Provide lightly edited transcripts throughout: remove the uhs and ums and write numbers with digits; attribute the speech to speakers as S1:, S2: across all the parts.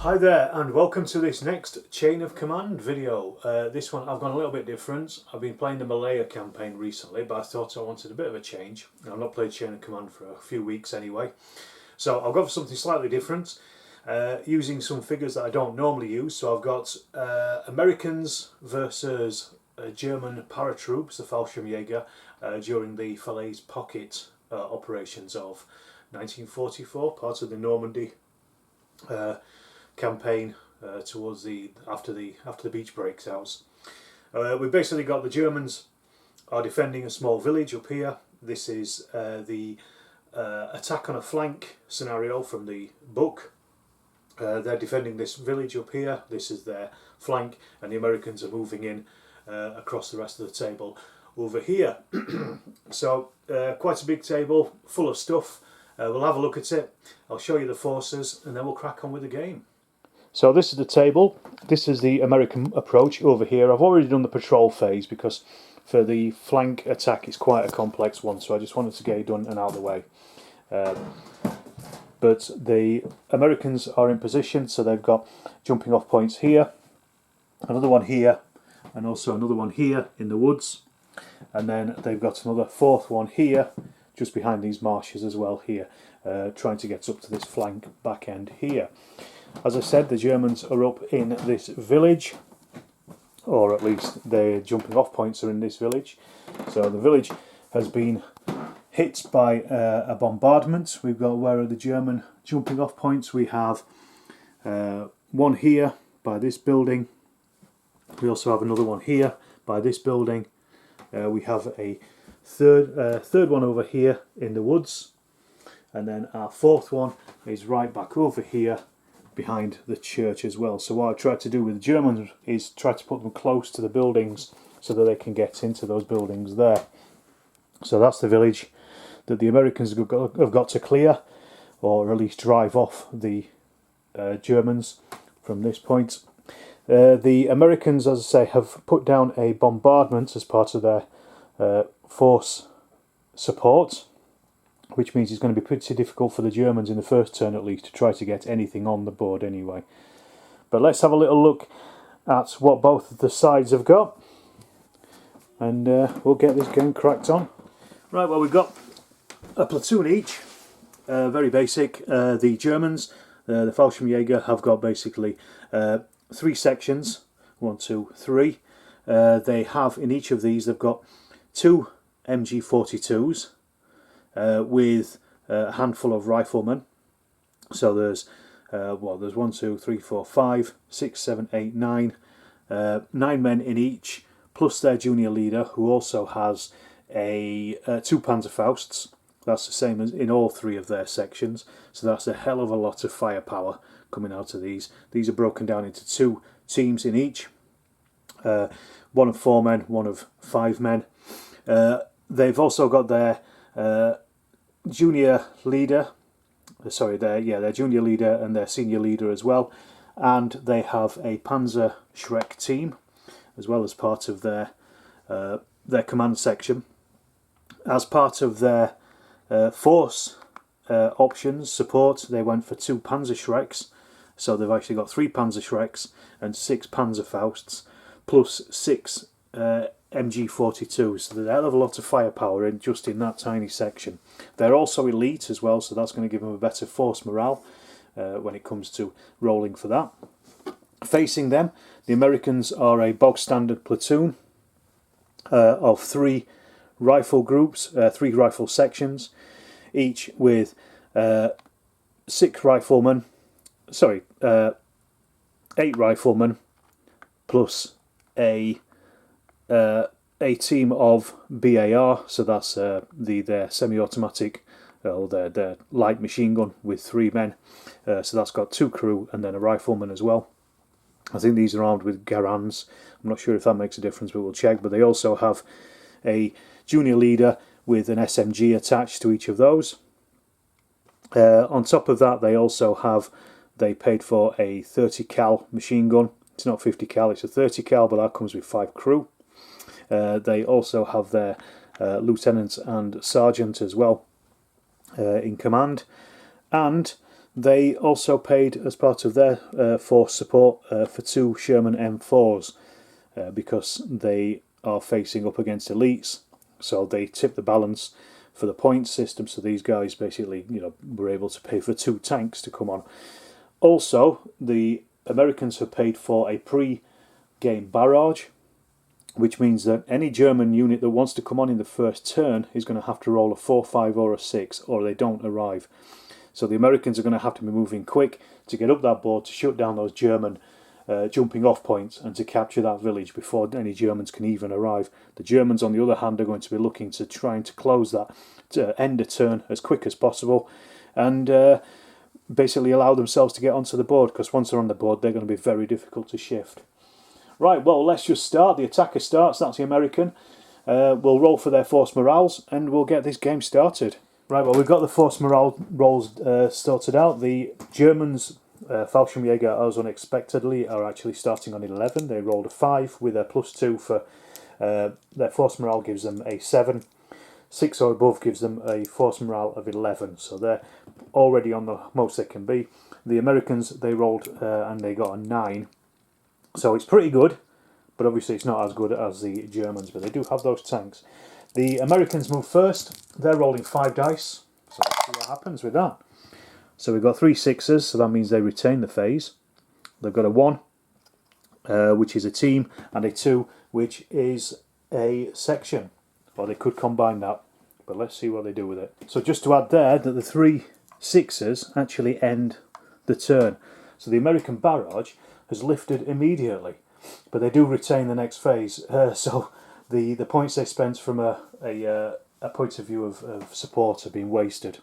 S1: Hi there and welcome to this next Chain of Command video. This one I've gone a little bit different. I've been playing the Malaya campaign recently, but I thought I wanted a bit of a change. I've not played Chain of Command for a few weeks anyway. So I've got something slightly different, using some figures that I don't normally use. So I've got Americans versus German Paratroops, the Fallschirmjäger, during the Falaise Pocket operations of 1944, part of the Normandy campaign towards after the beach breaks out. We've basically got the Germans are defending a small village up here. This is the attack on a flank scenario from the book. They're defending this village up here. This is their flank, and the Americans are moving in across the rest of the table over here. So quite a big table full of stuff. We'll have a look at it. I'll show you the forces and then we'll crack on with the game. So this is the table. This is the American approach over here. I've already done the patrol phase because for the flank attack it's quite a complex one, so I just wanted to get it done and out of the way. But the Americans are in position, so they've got jumping off points here, another one here, and also another one here in the woods, and then they've got another fourth one here just behind these marshes as well here, trying to get up to this flank back end here. As I said, the Germans are up in this village, or at least their jumping off points are in this village. So the village has been hit by a bombardment. We've got, where are the German jumping off points? We have one here by this building. We also have another one here by this building. We have a third one over here in the woods, and then our fourth one is right back over here behind the church as well. So what I tried to do with the Germans is try to put them close to the buildings so that they can get into those buildings there. So that's the village that the Americans have got to clear, or at least drive off the Germans from this point. The Americans, as I say, have put down a bombardment as part of their force support, which means it's going to be pretty difficult for the Germans in the first turn at least to try to get anything on the board anyway. But let's have a little look at what both of the sides have got, and we'll get this game cracked on. Right, well, we've got a platoon each, very basic. The Germans, the Fallschirmjäger, have got basically 3 sections, 1, 2, 3. They have, in each of these, they've got 2 MG42s, with a handful of riflemen. So there's 1, 2, 3, 4, 5, 6, 7, 8, 9, 9 men in each, plus their junior leader, who also has 2 Panzerfausts. That's the same as in all 3 of their sections. So that's a hell of a lot of firepower coming out of these. These are broken down into 2 teams in each. 1 of 4 men, 1 of 5 men. They've also got their junior leader, their junior leader and their senior leader as well, and they have a Panzer Schreck team as well as part of their command section. As part of their force options support, they went for 2 Panzer Schrecks, so they've actually got 3 Panzer Schrecks and 6 Panzerfausts plus 6 MG42s, so there's a hell of a lot of firepower in that tiny section. They're also elite as well, so that's going to give them a better force morale when it comes to rolling for that. Facing them, the Americans are a bog standard platoon of 3 rifle groups, 3 rifle sections, each with 8 riflemen plus a team of BAR, so that's their semi-automatic, their light machine gun with 3 men. So that's got 2 crew and then a rifleman as well. I think these are armed with Garans. I'm not sure if that makes a difference, but we'll check. But they also have a junior leader with an SMG attached to each of those. On top of that, they paid for a 30 cal machine gun. It's not 50 cal, it's a 30 cal, but that comes with 5 crew. They also have their lieutenant and sergeant as well in command, and they also paid, as part of their force support, for 2 Sherman M4s because they are facing up against elites, so they tip the balance for the point system. So these guys basically, were able to pay for 2 tanks to come on. Also, the Americans have paid for a pre-game barrage, which means that any German unit that wants to come on in the first turn is going to have to roll a 4, 5 or a 6, or they don't arrive. So the Americans are going to have to be moving quick to get up that board to shut down those German jumping off points and to capture that village before any Germans can even arrive. The Germans, on the other hand, are going to be looking to trying to close that, to end a turn as quick as possible, and basically allow themselves to get onto the board, because once they're on the board, they're going to be very difficult to shift. Right, well, let's just start. The attacker starts, that's the American. We'll roll for their force morales, and we'll get this game started. Right, well, we've got the force morale rolls sorted out. The Germans, Fallschirmjäger, as unexpectedly, are actually starting on 11. They rolled a 5 with a +2 for their force morale gives them a 7. 6 or above gives them a force morale of 11. So they're already on the most they can be. The Americans, they rolled and they got a 9. So it's pretty good, but obviously it's not as good as the Germans, but they do have those tanks. The Americans move first. They're rolling 5 dice, so let's see what happens with that. So we've got 3 6s, so that means they retain the phase. They've got a 1, which is a team, and a 2, which is a section. Or they could combine that, but let's see what they do with it. So just to add there, that the 3 6s actually end the turn. So the American barrage has lifted immediately, but they do retain the next phase. So the points they spent from a point of view of support have been wasted.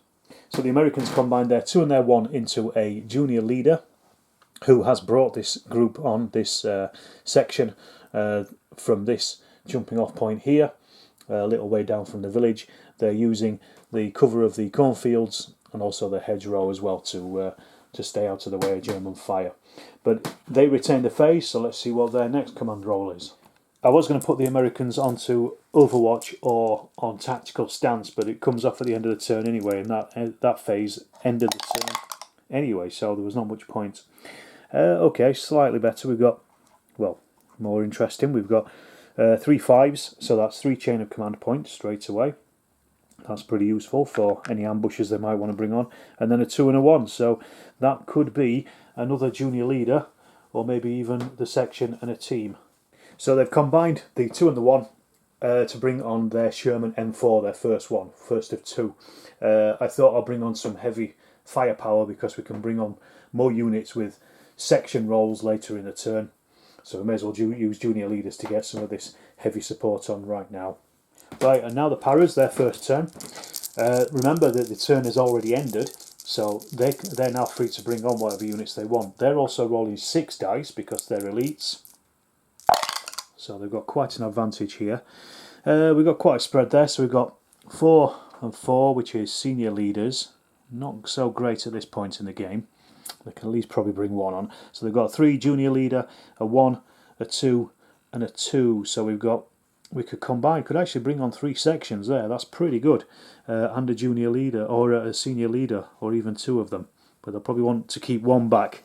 S1: So the Americans combined their 2 and their 1 into a junior leader who has brought this group on, this section, from this jumping off point here, a little way down from the village. They're using the cover of the cornfields and also the hedgerow as well to stay out of the way of German fire. But they retain the phase, so let's see what their next command roll is. I was going to put the Americans onto Overwatch or on tactical stance, but it comes off at the end of the turn anyway, and that phase ended the turn anyway, so there was not much point. Okay, slightly better. We've got, well, more interesting. We've got 3 5s, so that's 3 chain of command points straight away. That's pretty useful for any ambushes they might want to bring on. And then a 2 and a 1, so that could be another junior leader, or maybe even the section and a team. So they've combined the 2 and the 1 to bring on their Sherman M4, their first of 2. I thought I'll bring on some heavy firepower because we can bring on more units with section rolls later in the turn. So we may as well use junior leaders to get some of this heavy support on right now. Right, and now the Paras, their first turn. Remember that the turn has already ended, so they're now free to bring on whatever units they want. They're also rolling 6 dice because they're elites. So they've got quite an advantage here. We've got quite a spread there, so we've got 4 and 4, which is senior leaders. Not so great at this point in the game. They can at least probably bring 1 on. So they've got a 3 junior leader, a 1, a 2, and a 2. So we could combine, could actually bring on 3 sections there. That's pretty good. And a junior leader, or a senior leader, or even 2 of them. But they'll probably want to keep 1 back.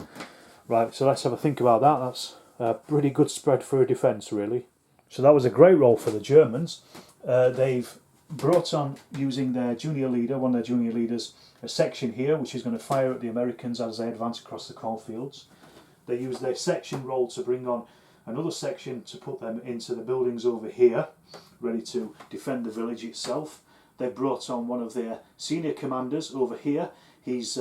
S1: Right, so let's have a think about that. That's a pretty good spread for a defence, really. So that was a great roll for the Germans. They've brought on, using their junior leader, one of their junior leaders, a section here, which is going to fire at the Americans as they advance across the cornfields. They use their section roll to bring on another section to put them into the buildings over here, ready to defend the village itself. They brought on one of their senior commanders over here. He's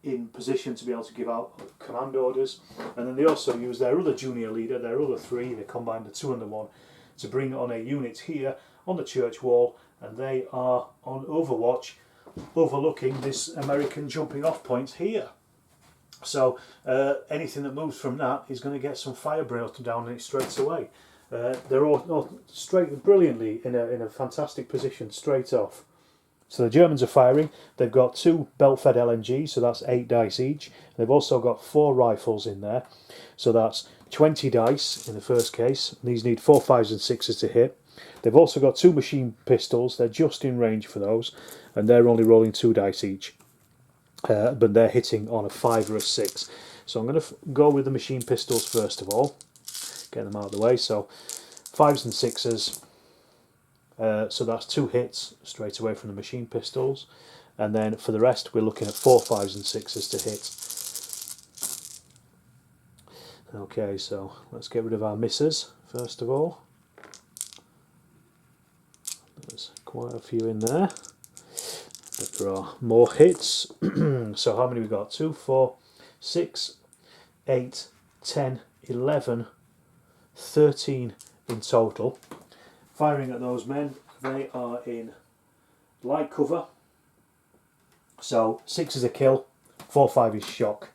S1: in position to be able to give out command orders. And then they also use their other junior leader, their other 3, they combined the 2 and the 1, to bring on a unit here on the church wall, and they are on Overwatch, overlooking this American jumping off point here. So anything that moves from that is going to get some fire brought down it straight away. They're all straight brilliantly in a fantastic position straight off. So the Germans are firing. They've got 2 belt-fed LMGs, so that's 8 dice each. They've also got 4 rifles in there, so that's 20 dice in the first case. These need 4 5s and 6s to hit. They've also got 2 machine pistols. They're just in range for those, and they're only rolling 2 dice each. but they're hitting on a 5 or a 6. So I'm going to go with the machine pistols first of all, get them out of the way. So 5s and 6s, so that's 2 hits straight away from the machine pistols, and then for the rest we're looking at 4 5s and 6s to hit. Okay, so let's get rid of our misses first of all. There's quite a few in there, but there are more hits. So how many we got? 2, 4, 6, 8, 10, 11, 13 in total. Firing at those men, they are in light cover. So 6 is a kill, 4, 5 is shock.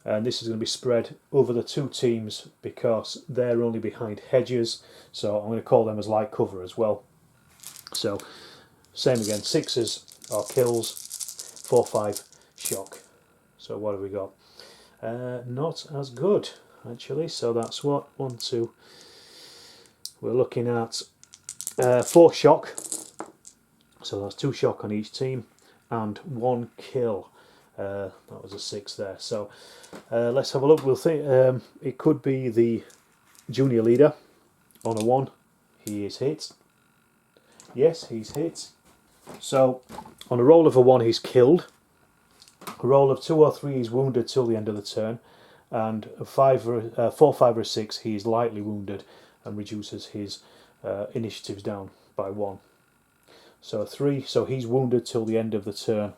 S1: And this is going to be spread over the 2 teams because they're only behind hedges. So I'm going to call them as light cover as well. So same again, 6s are kills, 4, 5 shock. So what have we got? Not as good actually. So that's what, 1, 2. We're looking at 4 shock. So that's 2 shock on each team and 1 kill. That was a 6 there. So let's have a look. We'll think it could be the junior leader on a 1. He is hit. Yes, he's hit. So on a roll of a 1 he's killed. A roll of 2 or 3 he's wounded till the end of the turn, and a 4, 5 or 6 he is lightly wounded and reduces his initiatives down by 1. So 3, so he's wounded till the end of the turn.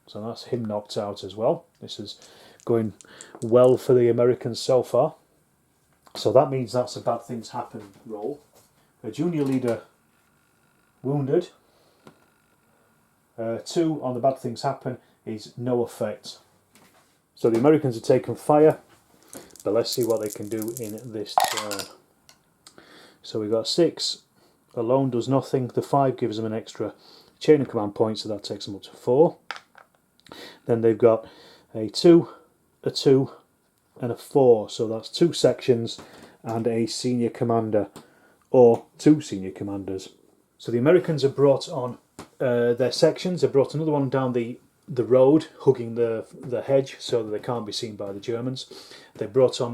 S1: So that's him knocked out as well. This is going well for the Americans so far. So that means that's a bad things happen roll. A junior leader wounded. 2 on the bad things happen is no effect. So the Americans have taken fire, but let's see what they can do in this turn. So we've got 6 alone does nothing. The 5 gives them an extra chain of command point, so that takes them up to 4. Then they've got a 2, a 2 and a 4, so that's 2 sections and a senior commander, or 2 senior commanders. So the Americans have brought on their sections. They brought another one down the road, hugging the hedge so that they can't be seen by the Germans. They brought on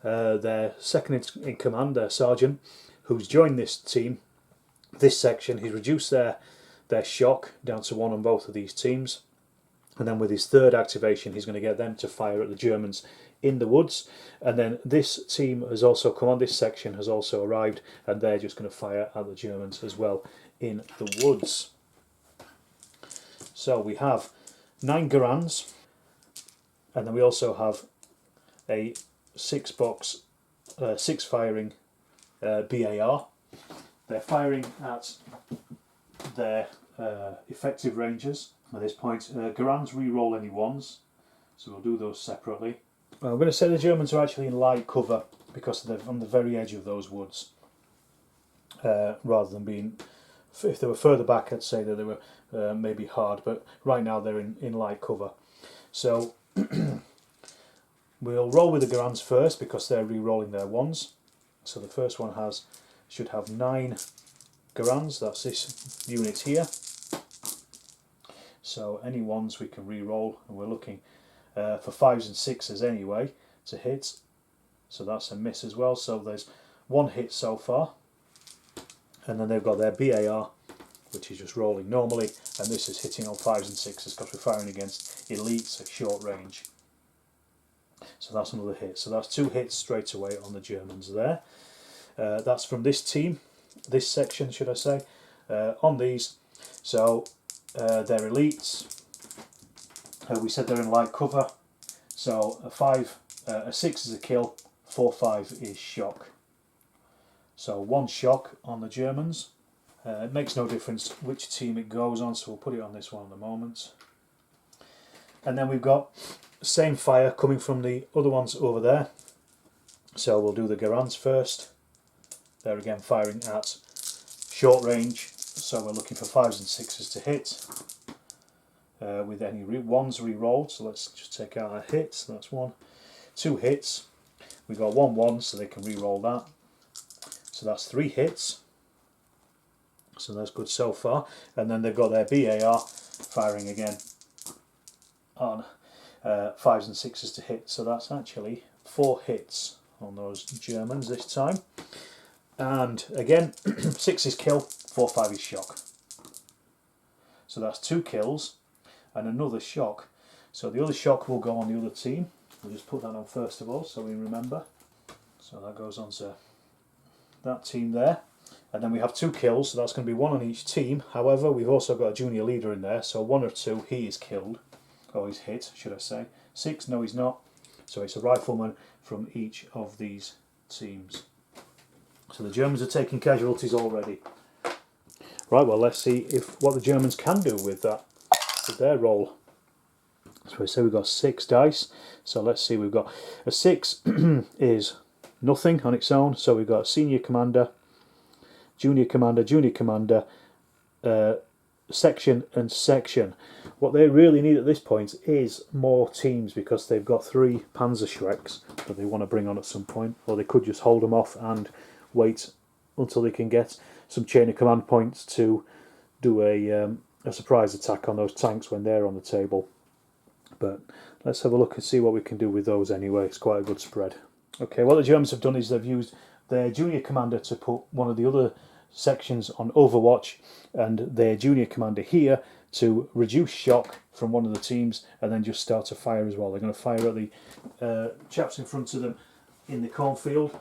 S1: their second in command, their sergeant, who's joined this team, this section. He's reduced their shock down to 1 on both of these teams. And then with his 3rd activation, he's going to get them to fire at the Germans in the woods. And then this team has also come on, this section has also arrived, and they're just going to fire at the Germans as well in the woods. So we have 9 Garands, and then we also have a 6-box, 6 firing BAR. They're firing at their effective ranges. At this point, Garands re-roll any 1s, so we'll do those separately. I'm going to say the Germans are actually in light cover because they're on the very edge of those woods, rather than being, if they were further back I'd say that they were maybe hard, but right now they're in light cover. So we'll roll with the Garands first because they're re-rolling their 1s. So the first one should have 9 Garands, that's this unit here. So any 1s we can re-roll, and we're looking for 5s and 6s anyway to hit. So that's a miss as well. So there's 1 hit so far. And then they've got their BAR, which is just rolling normally, and this is hitting on 5s and 6s because we're firing against elites at short range. So that's another hit. So that's 2 hits straight away on the Germans there. That's from this team, this section should I say, on these. So they're elites. We said they're in light cover. So a 6 is a kill, 4, 5 is shock. So 1 shock on the Germans. It makes no difference which team it goes on, so we'll put it on this one at the moment. And then we've got the same fire coming from the other ones over there. So we'll do the Garands first. They're again firing at short range, so we're looking for 5s and 6s to hit. With any 1s re-rolled, so let's just take out our hits. That's 1. 2 hits. We've got 1 1, so they can re-roll that. So that's 3 hits. So that's good so far. And then they've got their BAR firing again on 5s and 6s to hit. So that's actually 4 hits on those Germans this time. And again, 6 is kill, 4, 5 is shock. So that's 2 kills and another shock. So the other shock will go on the other team. We'll just put that on first of all so we remember. So that goes on to that team there. And then we have 2 kills, so that's going to be 1 on each team. However, we've also got a junior leader in there, so 1 or 2 he is killed. Or he's hit, should I say. 6, no he's not. So it's a rifleman from each of these teams. So the Germans are taking casualties already. Right, well let's see what the Germans can do with that, with their roll. So we say we've got 6 dice. So let's see, we've got a 6 is nothing on its own. So we've got senior commander, junior commander, section and section. What they really need at this point is more teams, because they've got 3 Panzerschrecks that they want to bring on at some point, or they could just hold them off and wait until they can get some chain of command points to do a surprise attack on those tanks when they're on the table. But let's have a look and see what we can do with those anyway. It's quite a good spread. Okay, what the Germans have done is they've used their junior commander to put one of the other sections on Overwatch and their junior commander here to reduce shock from one of the teams and then just start to fire as well. They're going to fire at the chaps in front of them in the cornfield,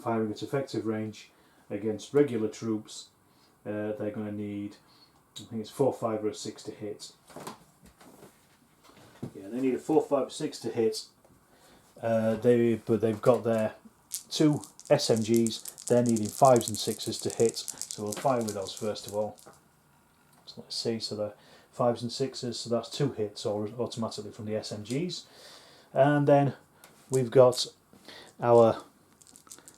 S1: firing at effective range against regular troops. They're going to need, I think it's 4, 5 or a 6 to hit. Yeah, they need a 4, 5 or 6 to hit. But they've got their 2 SMGs. They're needing 5s and 6s to hit. So we'll fire with those first of all. So let's see. So the 5s and 6s. So that's 2 hits automatically from the SMGs. And then we've got our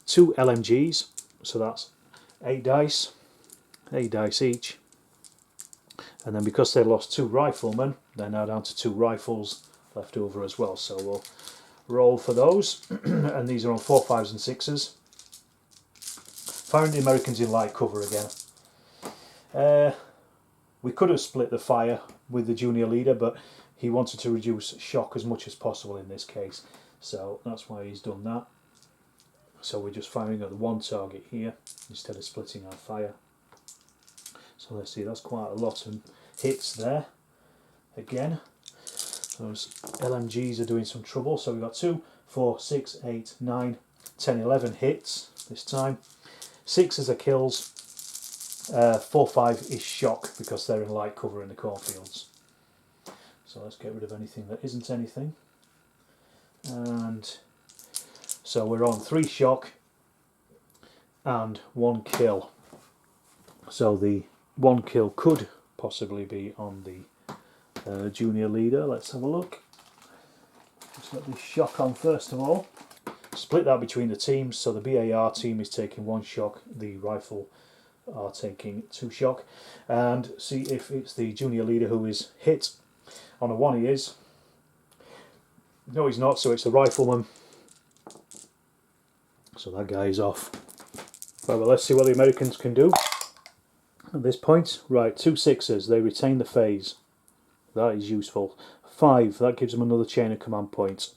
S1: 2 LMGs. So that's 8 dice each. And then because they lost 2 riflemen, they're now down to 2 rifles left over as well. So we'll roll for those. And these are on 4, 5s and 6s. Firing the Americans in light cover again. We could have split the fire with the junior leader, but he wanted to reduce shock as much as possible in this case. So that's why he's done that. So we're just firing at the one target here instead of splitting our fire. So let's see, that's quite a lot of hits there. Again, those LMGs are doing some trouble. So we've got 2, 4, 6, 8, 9, 10, 11 hits this time. 6 are kills. 4, 5 is shock because they're in light cover in the cornfields. So let's get rid of anything that isn't anything. And so we're on 3 shock and 1 kill. So the 1 kill could possibly be on the junior leader. Let's have a look. Just let the shock on first of all. Split that between the teams. So the BAR team is taking 1 shock. The rifle are taking 2 shock. And see if it's the junior leader who is hit. On a 1 he is. No he's not, so it's the rifleman. So that guy is off. Right, well let's see what the Americans can do at this point. Right, 2 6s, they retain the phase. That is useful. 5, that gives them another chain of command points.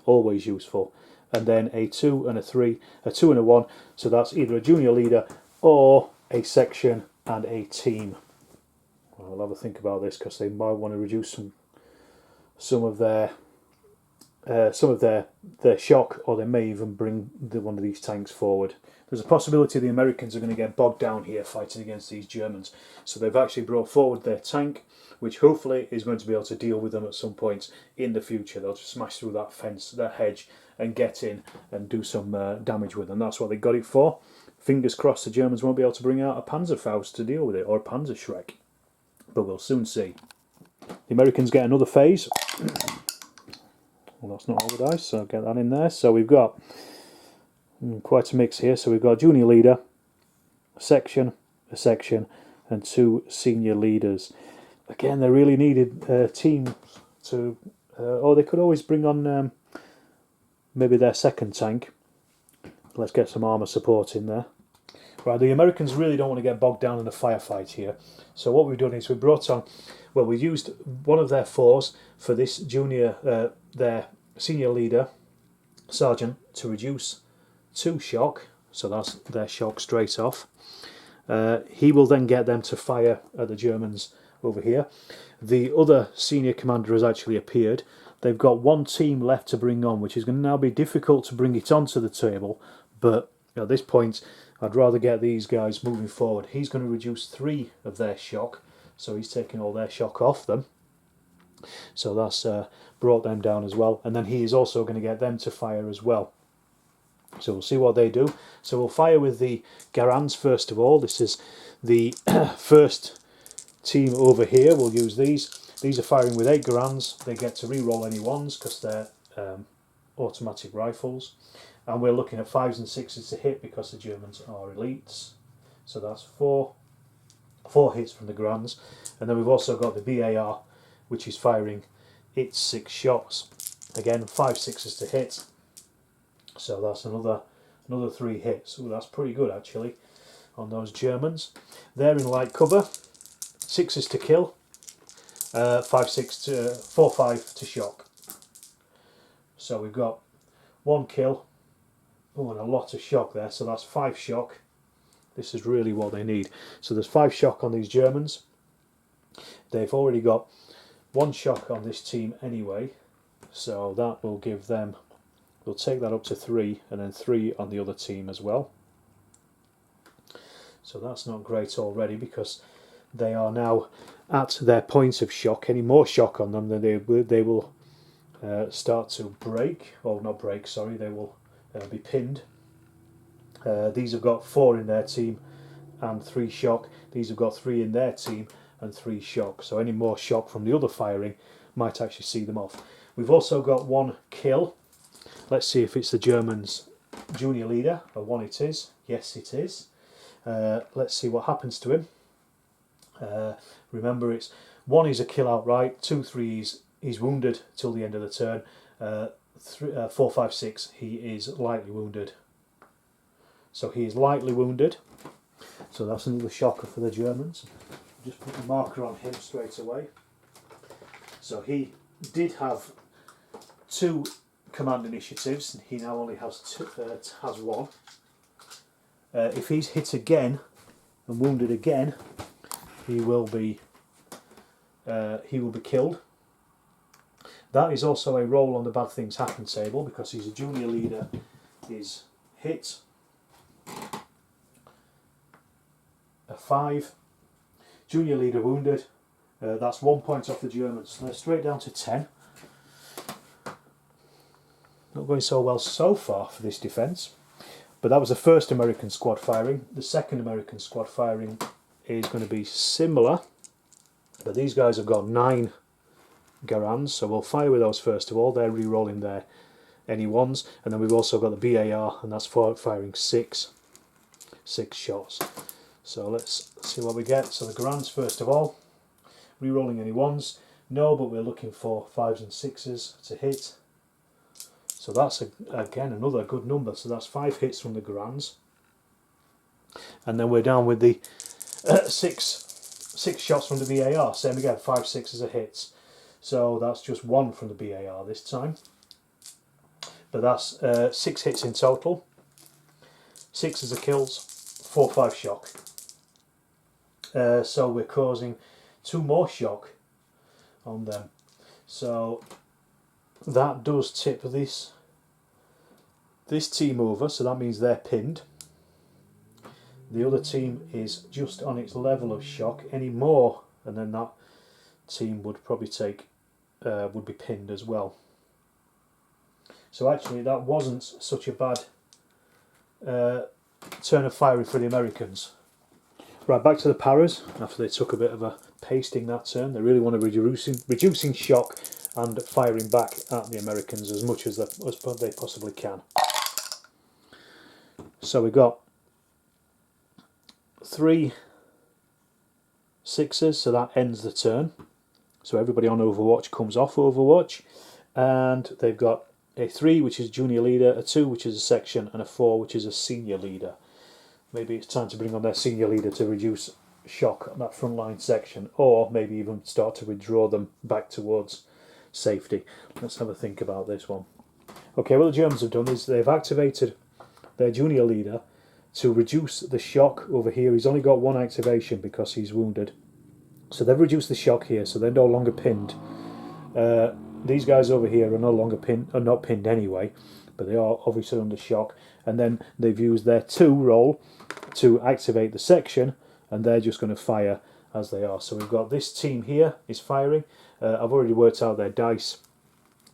S1: Always useful. And then a 2 and a 3, a 2 and a 1. So that's either a junior leader or a section and a team. Well, I'll have a think about this because they might want to reduce some of their shock, or they may even bring one of these tanks forward. There's a possibility the Americans are going to get bogged down here fighting against these Germans. So they've actually brought forward their tank, which hopefully is going to be able to deal with them at some point in the future. They'll just smash through that fence, that hedge, and get in and do some damage with them. That's what they got it for. Fingers crossed the Germans won't be able to bring out a Panzerfaust to deal with it, or a Panzerschreck. But we'll soon see. The Americans get another phase. Well, that's not all the dice, so I'll get that in there. So we've got quite a mix here. So we've got a junior leader, a section, and 2 senior leaders. Again, they really needed teams to... or they could always bring on maybe their second tank. Let's get some armour support in there. Right, the Americans really don't want to get bogged down in a firefight here. So what we've done is we brought on, well, we used one of their 4s for this junior, their senior leader, sergeant, to reduce 2 shock, so that's their shock straight off. He will then get them to fire at the Germans over here. The other senior commander has actually appeared. They've got 1 team left to bring on, which is going to now be difficult to bring it onto the table, but at this point I'd rather get these guys moving forward. He's going to reduce 3 of their shock, so he's taking all their shock off them. So that's brought them down as well, and then he is also going to get them to fire as well. So we'll see what they do. So we'll fire with the Garans first of all. This is the first team over here. We'll use these. These are firing with 8 Garans. They get to re-roll any 1s because they're automatic rifles. And we're looking at 5s and 6s to hit because the Germans are elites. So that's 4 hits from the Garans. And then we've also got the BAR, which is firing its 6 shots. Again, 5 6s to hit. So that's another 3 hits. Ooh, that's pretty good actually on those Germans. They're in light cover. 6s to kill. 4 5 to shock. So we've got 1 kill. Oh, and a lot of shock there. So that's 5 shock. This is really what they need. So there's 5 shock on these Germans. They've already got 1 shock on this team anyway. So that will give them, we'll take that up to 3, and then 3 on the other team as well. So that's not great already because they are now at their point of shock. Any more shock on them, then they will start to break, or not break, sorry, they will be pinned. These have got 4 in their team and 3 shock. These have got 3 in their team and 3 shock. So any more shock from the other firing might actually see them off. We've also got 1 kill. Let's see if it's the Germans' junior leader, or 1 it is. Yes, it is. Let's see what happens to him. Remember, it's 1 is a kill outright, 2 3s, he's wounded till the end of the turn, 4 5 6 he is lightly wounded. So he is lightly wounded. So that's another shocker for the Germans. Just put the marker on him straight away. So he did have 2 command initiatives. He now only has 1. If he's hit again and wounded again, he will be killed. That is also a roll on the bad things happen table because he's a junior leader. Is hit a 5. Junior leader wounded. That's 1 point off the Germans. So they're straight down to 10. Not going so well so far for this defence. But that was the first American squad firing. The second American squad firing is going to be similar. But these guys have got 9 Garans, so we'll fire with those first of all. They're re-rolling their any 1s. And then we've also got the BAR, and that's firing 6 shots. So let's see what we get. So the Garans first of all. Re-rolling any 1s. No, but we're looking for 5s and 6s to hit. So that's again another good number. So that's 5 hits from the Garans. And then we're down with the 6 shots from the BAR. Same again, 5 6s are hits. So that's just 1 from the BAR this time. But that's 6 hits in total. 6 are kills, 4 5 shock. So we're causing 2 more shock on them. So that does tip this team over, so that means they're pinned. The other team is just on its level of shock. Any more, and then that team would probably would be pinned as well. So actually, that wasn't such a bad turn of firing for the Americans. Right, back to the Paras. After they took a bit of a pasting that turn, they really want to be reducing shock and firing back at the Americans as much as they possibly can. So we got 3 6s, so that ends the turn. So everybody on Overwatch comes off Overwatch, and they've got a 3 which is junior leader, a 2 which is a section, and a 4 which is a senior leader. Maybe it's time to bring on their senior leader to reduce shock on that front line section, or maybe even start to withdraw them back towards safety. Let's have a think about this one. Okay, what the Germans have done is they've activated their junior leader to reduce the shock over here. He's only got one activation because he's wounded. So they've reduced the shock here, so they're no longer pinned. These guys over here are no longer pinned, are not pinned anyway, but they are obviously under shock. And then they've used their 2 roll to activate the section, and they're just going to fire as they are. So we've got this team here is firing. I've already worked out their dice.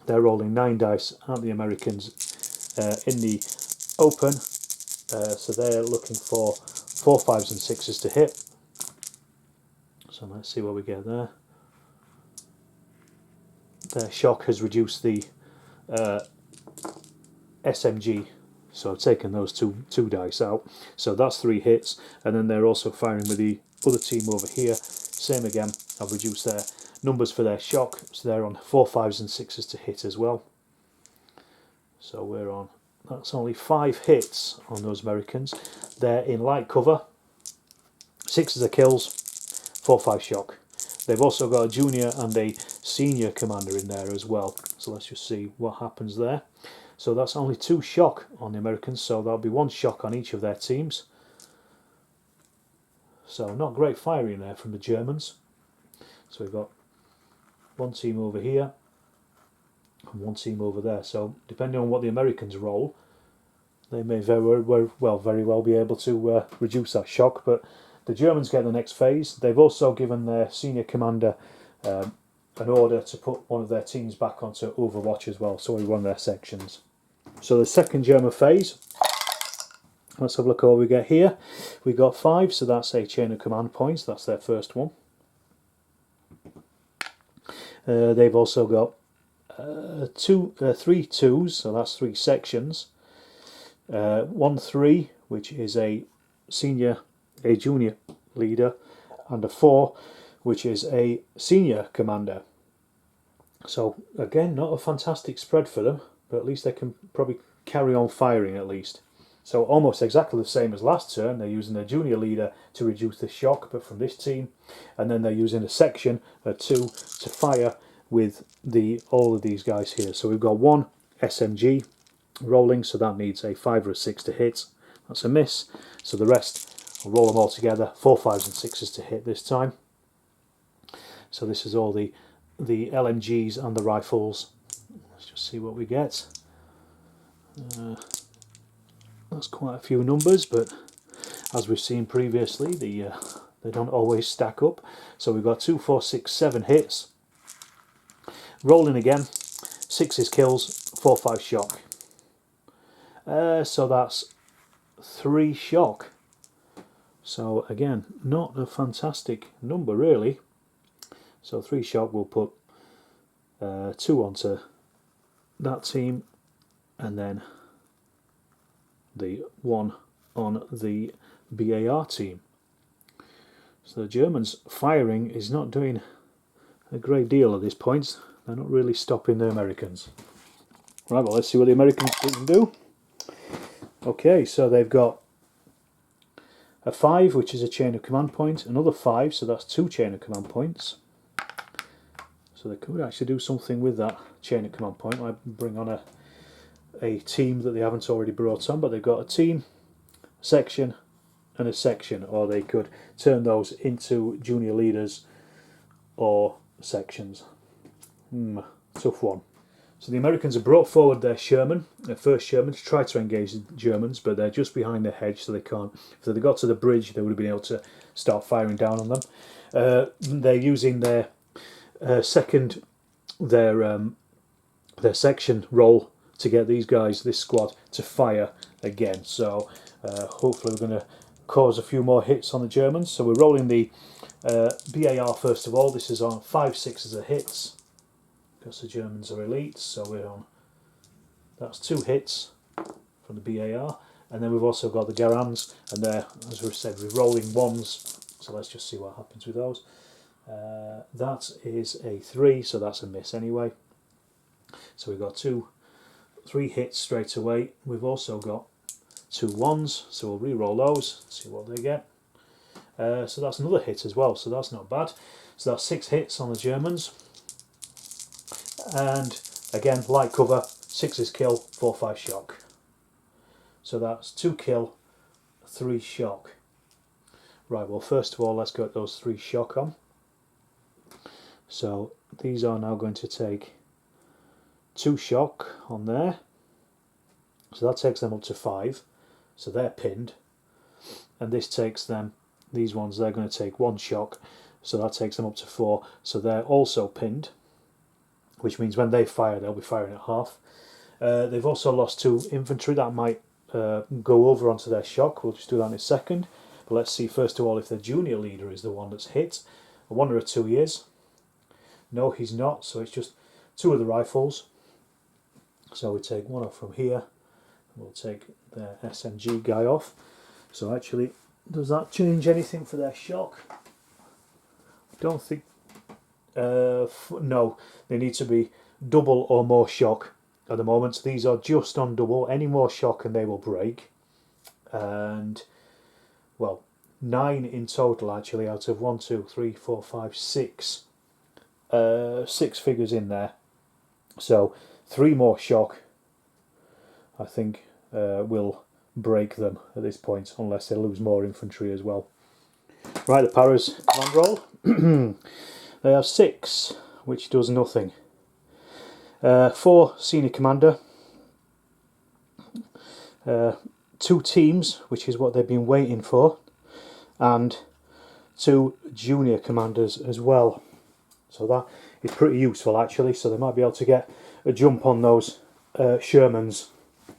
S1: They're rolling 9 dice at the Americans in the open. So they're looking for 4, 5s and 6s to hit. So let's see what we get there. Their shock has reduced the SMG, so I've taken those two dice out. So that's 3 hits, and then they're also firing with the other team over here. Same again, I've reduced their numbers for their shock, so they're on 4, 5s and 6s to hit as well. So we're on, that's only 5 hits on those Americans. They're in light cover, 6s are kills, 4, 5 shock. They've also got a junior and a senior commander in there as well. So let's just see what happens there. So that's only 2 shock on the Americans, so there'll be 1 shock on each of their teams. So not great firing there from the Germans. So we've got 1 team over here and 1 team over there. So depending on what the Americans roll, they may very well be able to reduce that shock. But the Germans get the next phase. They've also given their senior commander an order to put one of their teams back onto Overwatch as well, so we run their sections. So the second German phase, let's have a look at what we get here. We got 5, so that's a chain of command points. That's their first one. They've also got 3 twos, so that's 3 sections. 1 3, which is a junior leader, and a 4, which is a senior commander. So again, not a fantastic spread for them, but at least they can probably carry on firing at least. So almost exactly the same as last turn. They're using their junior leader to reduce the shock, but from this team, and then they're using a section, a 2, to fire with all of these guys here. So we've got 1 SMG rolling, so that needs a 5 or a 6 to hit. That's a miss. So the rest, we'll roll them all together, 4, 5s and 6s to hit this time. So this is all the LMGs and the rifles. Let's just see what we get. That's quite a few numbers, but as we've seen previously, they don't always stack up. So we've got 2, 4, 6, 7 hits. Rolling again, 6s kills, 4, 5 shock. So that's 3 shock. So again, not a fantastic number really. So 3 shock will put 2 onto that team, and then the 1 on the BAR team. So the Germans firing is not doing a great deal at this point. They're not really stopping the Americans. Right, well, let's see what the Americans can do. Okay, so they've got a 5, which is a chain of command point, another 5, so that's 2 chain of command points. So they could actually do something with that chain of command point, like bring on a team that they haven't already brought on, but they've got a team, a section, and a section, or they could turn those into junior leaders or sections. Tough one. So the Americans have brought forward their Sherman, their first Sherman, to try to engage the Germans, but they're just behind the hedge, so they can't. If they got to the bridge, they would have been able to start firing down on them. They're using their section roll to get these guys, this squad, to fire again. So hopefully we're going to cause a few more hits on the Germans. So we're rolling the BAR first of all. This is on 5, 6s of hits, because the Germans are elite. So we're on, that's 2 hits from the BAR, and then we've also got the Garans, and they're, as we've said, we're rolling 1s. So let's just see what happens with those. That is a 3, so that's a miss anyway. So we've got 3 hits straight away. We've also got 2 1s, so we'll re-roll those, see what they get. So that's another hit as well, so that's not bad. So that's 6 hits on the Germans. And again, light cover, 6 is kill, 4, 5 shock. So that's 2 kill, 3 shock. Right, well first of all let's get those 3 shock on. So these are now going to take 2 shock on there. So that takes them up to 5. So they're pinned. And this takes them, these ones, they're going to take 1 shock. So that takes them up to 4. So they're also pinned, which means when they fire, they'll be firing at half. They've also lost 2 infantry. That might go over onto their shock. We'll just do that in a second. But let's see first of all if the junior leader is the one that's hit. I wonder if 2 he is. No, he's not. So it's just 2 of the rifles. So we take 1 off from here. We'll take their SMG guy off. So actually, does that change anything for their shock? I don't think... no, they need to be double or more shock at the moment. These are just on double. Any more shock and they will break. And, well, 9 in total actually out of 1, 2, 3, 4, 5, 6. 6 figures in there. So 3 more shock, I think, will break them at this point, unless they lose more infantry as well. Right, the Paras command roll. They have 6, which does nothing. 4 senior commander. 2 teams, which is what they've been waiting for. And 2 junior commanders as well. So that is pretty useful actually, so they might be able to get a jump on those Shermans.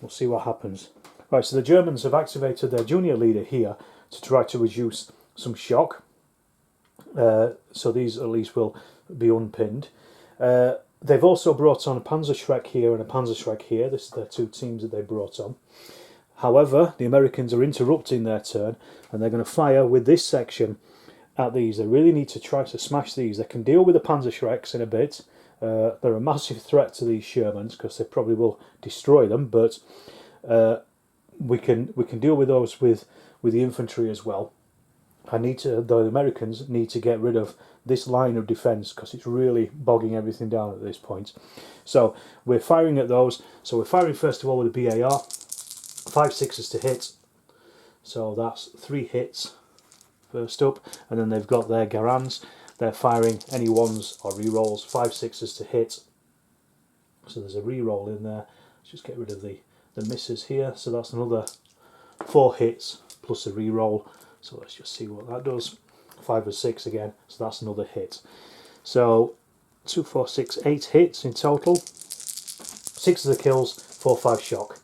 S1: We'll see what happens. Right, so the Germans have activated their junior leader here to try to reduce some shock. So these at least will be unpinned. They've also brought on a Panzerschreck here and a Panzerschreck here. This is their 2 teams that they brought on. However, the Americans are interrupting their turn and they're going to fire with this section at these. They really need to try to smash these. They can deal with the Panzerschrecks in a bit. They're a massive threat to these Shermans because they probably will destroy them, but we can deal with those with the infantry as well. The Americans need to get rid of this line of defence because it's really bogging everything down at this point. So we're firing at those. So we're firing first of all with a BAR. 5 6s to hit. So that's 3 hits first up. And then they've got their Garans. They're firing any 1s or re-rolls. 5 6s to hit. So there's a re-roll in there. Let's just get rid of the misses here. So that's another 4 hits plus a re-roll. So let's just see what that does. 5 or 6 again, so that's another hit. So 2, 4, 6, 8 hits in total. 6 of the kills, 4, 5 shock.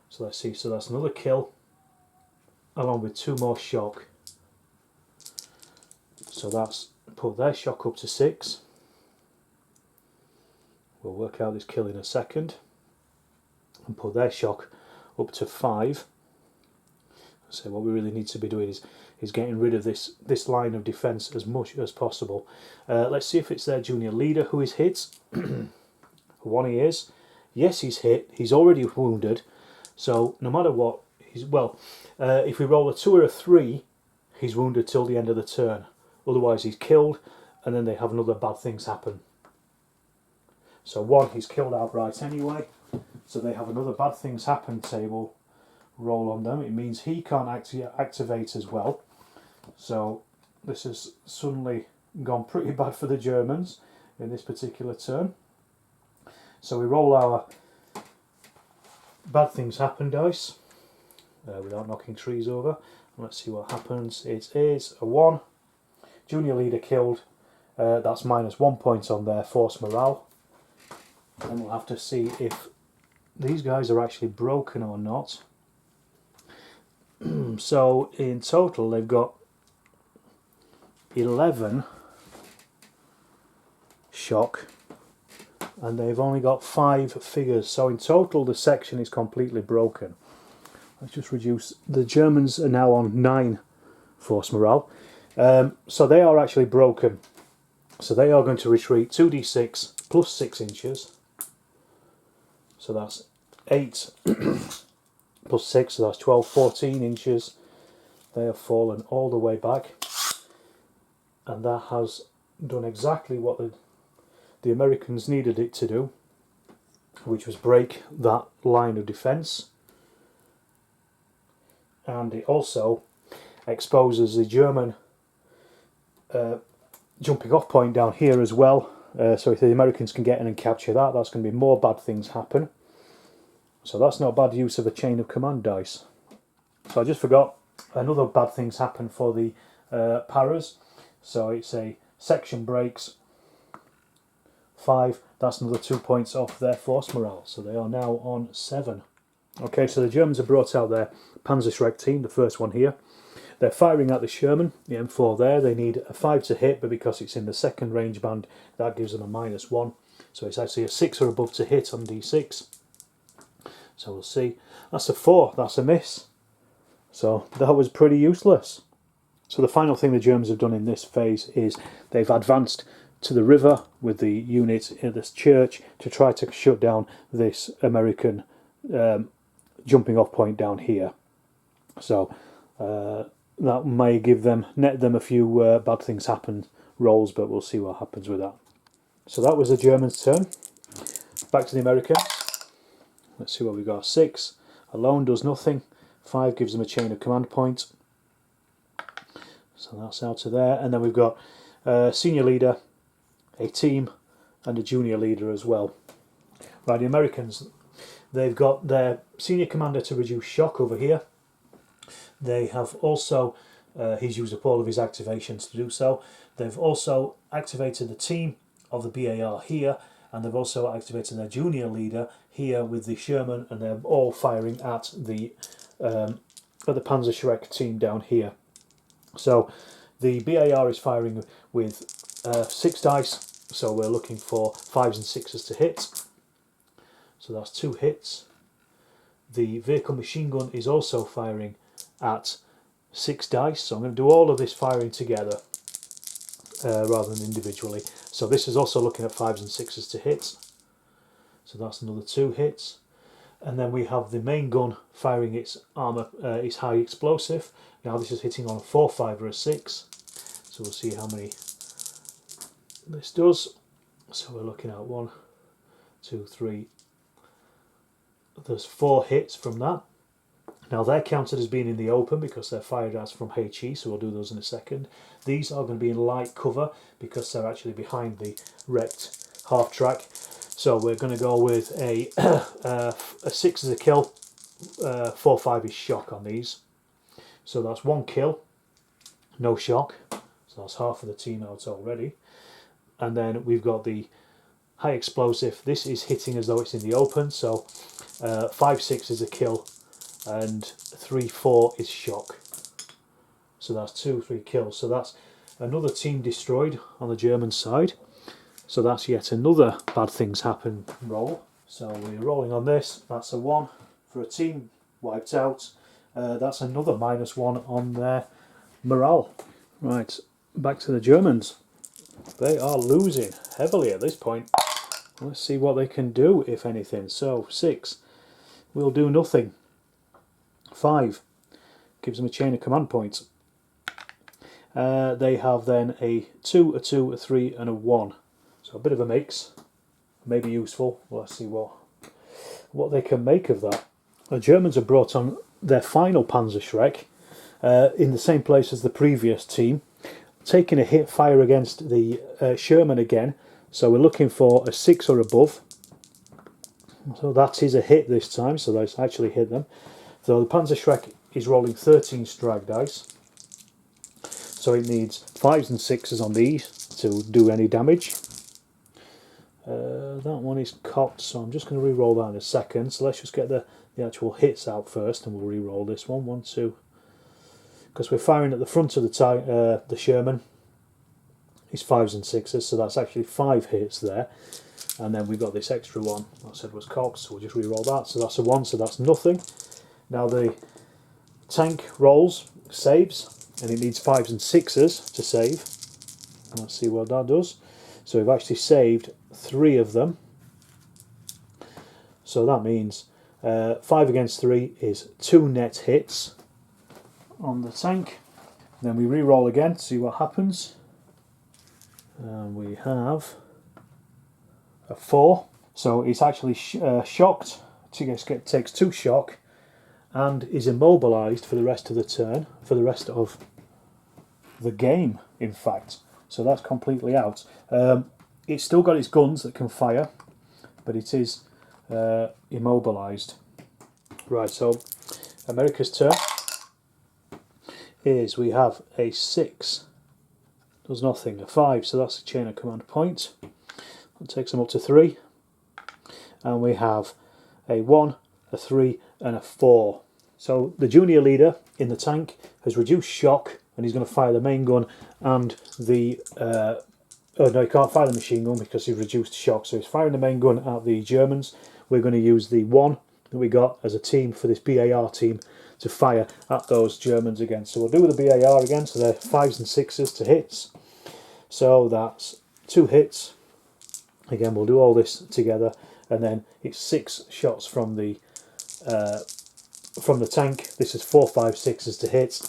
S1: So let's see, so that's another kill, along with 2 more shock. So that's put their shock up to 6. We'll work out this kill in a second. And put their shock up to 5. So what we really need to be doing is getting rid of this line of defence as much as possible. Let's see if it's their junior leader who is hit. 1 he is. Yes, he's hit. He's already wounded. So no matter what, if we roll a 2 or a 3, he's wounded till the end of the turn. Otherwise he's killed, and then they have another bad things happen. So 1, he's killed outright anyway. So they have another bad things happen table roll on them. It means he can't activate as well. So this has suddenly gone pretty bad for the Germans in this particular turn. So we roll our bad things happen dice without knocking trees over. Let's see what happens. It is a 1. Junior leader killed. That's -1 point on their force morale. And we'll have to see if these guys are actually broken or not. So in total they've got 11 shock and they've only got 5 figures. So in total the section is completely broken. Let's just reduce. The Germans are now on 9 force morale. So they are actually broken. So they are going to retreat 2d6 plus 6 inches. So that's 8 plus 6, so that's 12, 14 inches they have fallen all the way back, and that has done exactly what the Americans needed it to do, which was break that line of defence. And it also exposes the German jumping off point down here as well. So if the Americans can get in and capture that, that's going to be more bad things happen. So that's not bad use of a chain of command dice. So I just forgot, another bad things happen for the paras. So it's a section breaks 5, that's another 2 points off their force morale. So they are now on 7. Okay, so the Germans have brought out their Panzerschreck team, the first one here. They're firing at the Sherman, the M4 there. They need a 5 to hit, but because it's in the second range band, that gives them a -1. So it's actually a 6 or above to hit on D6. So we'll see. That's a 4, that's a miss. So that was pretty useless. So the final thing the Germans have done in this phase is they've advanced to the river with the unit in this church to try to shut down this American jumping off point down here. So that may net them a few bad things happen rolls, but we'll see what happens with that. So that was the Germans' turn. Back to the Americans. Let's see what we got. 6 alone does nothing. 5 gives them a chain of command point. So that's out of there. And then we've got a senior leader, a team, and a junior leader as well. Right, the Americans, they've got their senior commander to reduce shock over here. They have also, he's used up all of his activations to do so. They've also activated the team of the BAR here, and they've also activated their junior leader here with the Sherman, and they're all firing at the Panzerschreck team down here. So the BAR is firing with 6 dice, so we're looking for 5s and 6s to hit. So that's 2 hits. The vehicle machine gun is also firing at 6 dice, so I'm going to do all of this firing together rather than individually. So this is also looking at 5s and 6s to hit. So that's another 2 hits. And then we have the main gun firing its armour, its high explosive. Now this is hitting on a 4, 5 or a 6. So we'll see how many this does. So we're looking at 1, 2, 3. There's 4 hits from that. Now they're counted as being in the open because they're fired as from HE, so we'll do those in a second. These are going to be in light cover because they're actually behind the wrecked half track. So we're going to go with a 6 as a kill, 4, 5 is shock on these. So that's 1 kill, no shock. So that's half of the team out already. And then we've got the high explosive. This is hitting as though it's in the open. So 5, 6 is a kill, and 3, 4 is shock. So that's 2, 3 kills. So that's another team destroyed on the German side. So that's yet another bad things happen roll. So we're rolling on this. That's a 1 for a team wiped out. That's another -1 on their morale. Right, back to the Germans. They are losing heavily at this point. Let's see what they can do, if anything. So 6 will do nothing. 5 gives them a chain of command points. They have then a 2, a 2, a 3 and a 1. So a bit of a mix, maybe useful. Well, let's see what they can make of that. The Germans have brought on their final Panzerschreck in the same place as the previous team, taking a hit fire against the Sherman again. So we're looking for a 6 or above. So that is a hit this time, so that's actually hit them. So the Panzerschreck is rolling 13 strike dice. So it needs 5s and 6s on these to do any damage. That one is cocked, so I'm just going to re-roll that in a second. So let's just get the actual hits out first, and we'll re-roll this one. 1, 2. Because we're firing at the front of the Sherman. It's 5s and 6s, so that's actually 5 hits there. And then we've got this extra one I said was cocked, so we'll just re-roll that. So that's a 1, so that's nothing. Now the tank rolls, saves, and it needs 5s and 6s to save. And let's see what that does. So we've actually saved 3 of them. So that means 5 against 3 is 2 net hits on the tank. Then we re-roll again to see what happens. And we have a 4. So it's actually shocked. Takes 2 shock and is immobilised for the rest of the turn, for the rest of the game, in fact. So that's completely out. It's still got its guns that can fire, but it is immobilised. Right, so America's turn is we have a 6, does nothing, a 5, so that's a chain of command point. That takes them up to 3. And we have a 1, a 3 and a 4. So the junior leader in the tank has reduced shock and he's going to fire the main gun and the... oh no, he can't fire the machine gun because he's reduced shock, so he's firing the main gun at the Germans. We're going to use the 1 that we got as a team for this BAR team to fire at those Germans again. So we'll do with the BAR again, so they're 5s and 6s to hits. So that's 2 hits. Again, we'll do all this together, and then it's 6 shots from the tank. This is 4, 5, 6s to hit.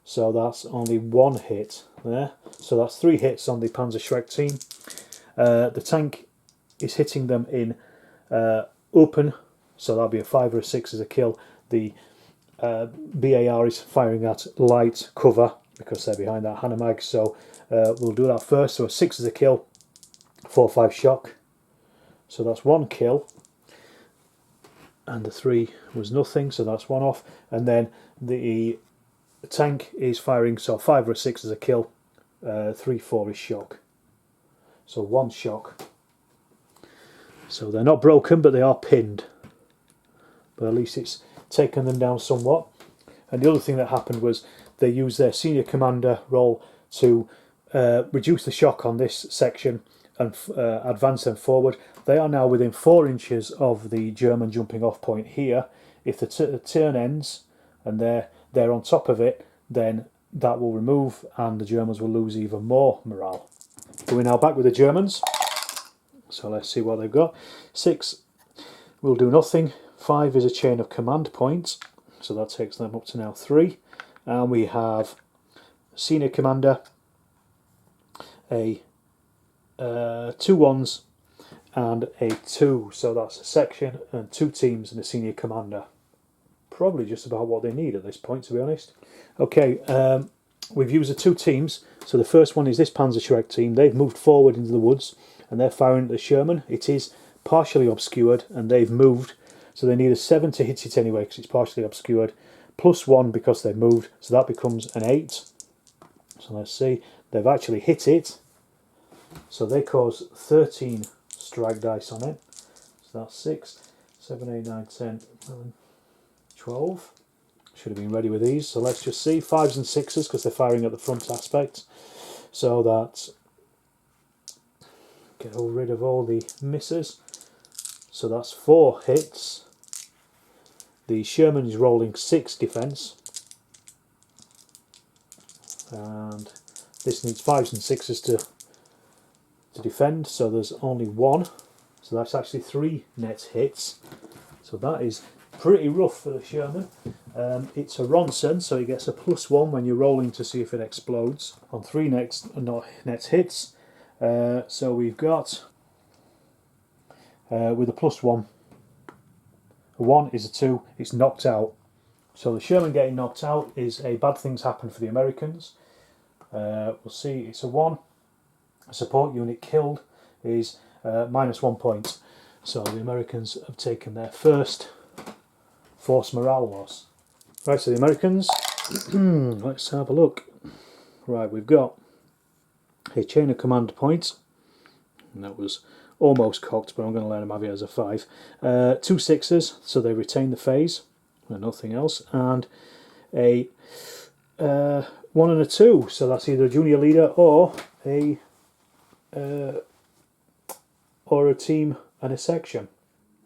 S1: So that's only 1 hit there. So that's 3 hits on the Panzerschreck team. The tank is hitting them in open, so that'll be a 5 or a 6 as a kill. The BAR is firing at light cover because they're behind that Hanomag, so we'll do that first. So a 6 is a kill, 4, 5 shock. So that's 1 kill. And the 3 was nothing, so that's 1 off. And then the tank is firing, so 5 or a 6 is a kill, 3, 4 is shock. So 1 shock. So they're not broken, but they are pinned. But at least it's taken them down somewhat. And the other thing that happened was they used their senior commander role to reduce the shock on this section and advance them forward. They are now within 4 inches of the German jumping off point here. If the turn ends and they're on top of it, then that will remove and the Germans will lose even more morale. So we're now back with the Germans. So let's see what they've got. 6 will do nothing. 5 is a chain of command points, so that takes them up to now 3. And we have senior commander, a 2 1s and a 2, so that's a section and 2 teams and a senior commander. Probably just about what they need at this point, to be honest. Okay, we've used the 2 teams. So the first one is this Panzerschreck team. They've moved forward into the woods and they're firing at the Sherman. It is partially obscured and they've moved, so they need a 7 to hit it anyway because it's partially obscured, plus 1 because they've moved, so that becomes an 8. So let's see, they've actually hit it, so they cause 13 strike dice on it. So that's 6, 7, 8, 9, 10, 11, 12. Should have been ready with these. So let's just see, 5s and 6s because they're firing at the front aspect. So that's, get rid of all the misses. So that's 4 hits. The Sherman is rolling 6 defence. And this needs 5s and 6s to defend, so there's only 1. So that's actually 3 net hits. So that is pretty rough for the Sherman. It's a Ronson, so he gets a +1 when you're rolling to see if it explodes on 3 net hits. So we've got with a +1, a 1 is a 2, it's knocked out. So the Sherman getting knocked out is a bad things happen for the Americans. We'll see, it's a 1. A support unit killed is -1 point. So the Americans have taken their first force morale loss. Right, so the Americans, let's have a look. Right, we've got a chain of command points, and that was almost cocked, but I'm going to let them have it as a 5. 2 6s, so they retain the phase and nothing else, and a 1 and a 2, so that's either a junior leader or a team and a section.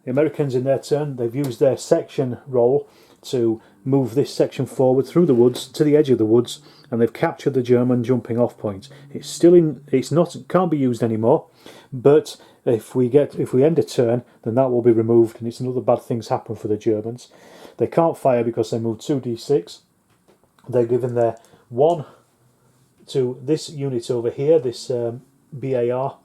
S1: The Americans in their turn, they've used their section role to move this section forward through the woods to the edge of the woods, and they've captured the German jumping off point. It's still in, can't be used anymore, but if we end a turn, then that will be removed, and it's another bad things happen for the Germans. They can't fire because they moved 2d6, They're giving their 1 to this unit over here, this BAR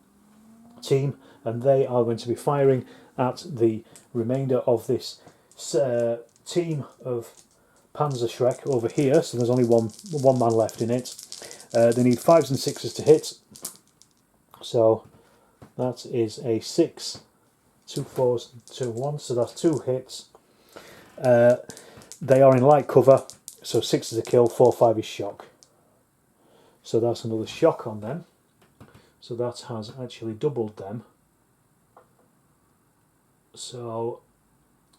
S1: team, and they are going to be firing at the remainder of this team of Panzerschreck over here. So there's only one man left in it. They need 5s and 6s to hit. So that is a 6, 2 4s, 2 1s. So that's 2 hits. They are in light cover. So 6 is a kill, 4 5 is shock. So that's another shock on them. So that has actually doubled them. So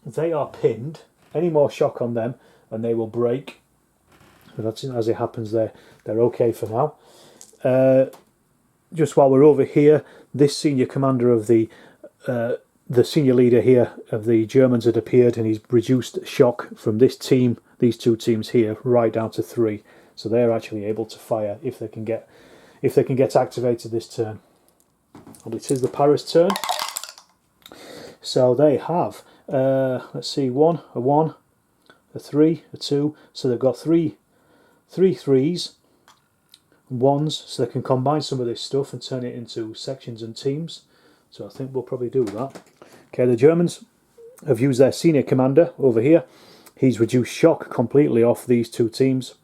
S1: they are pinned. Any more shock on them and they will break. So that's, as it happens, they're okay for now. Just while we're over here, this senior commander of the senior leader here of the Germans had appeared, and he's reduced shock from this team, these 2 teams here, right down to 3. So they're actually able to fire if they can get activated this turn. And it is the Paras turn. So they have, let's see, a 1, a 3, a 2. So they've got 3 3s, 1s, so they can combine some of this stuff and turn it into sections and teams. So I think we'll probably do that. Okay, the Germans have used their senior commander over here. He's reduced shock completely off these 2 teams.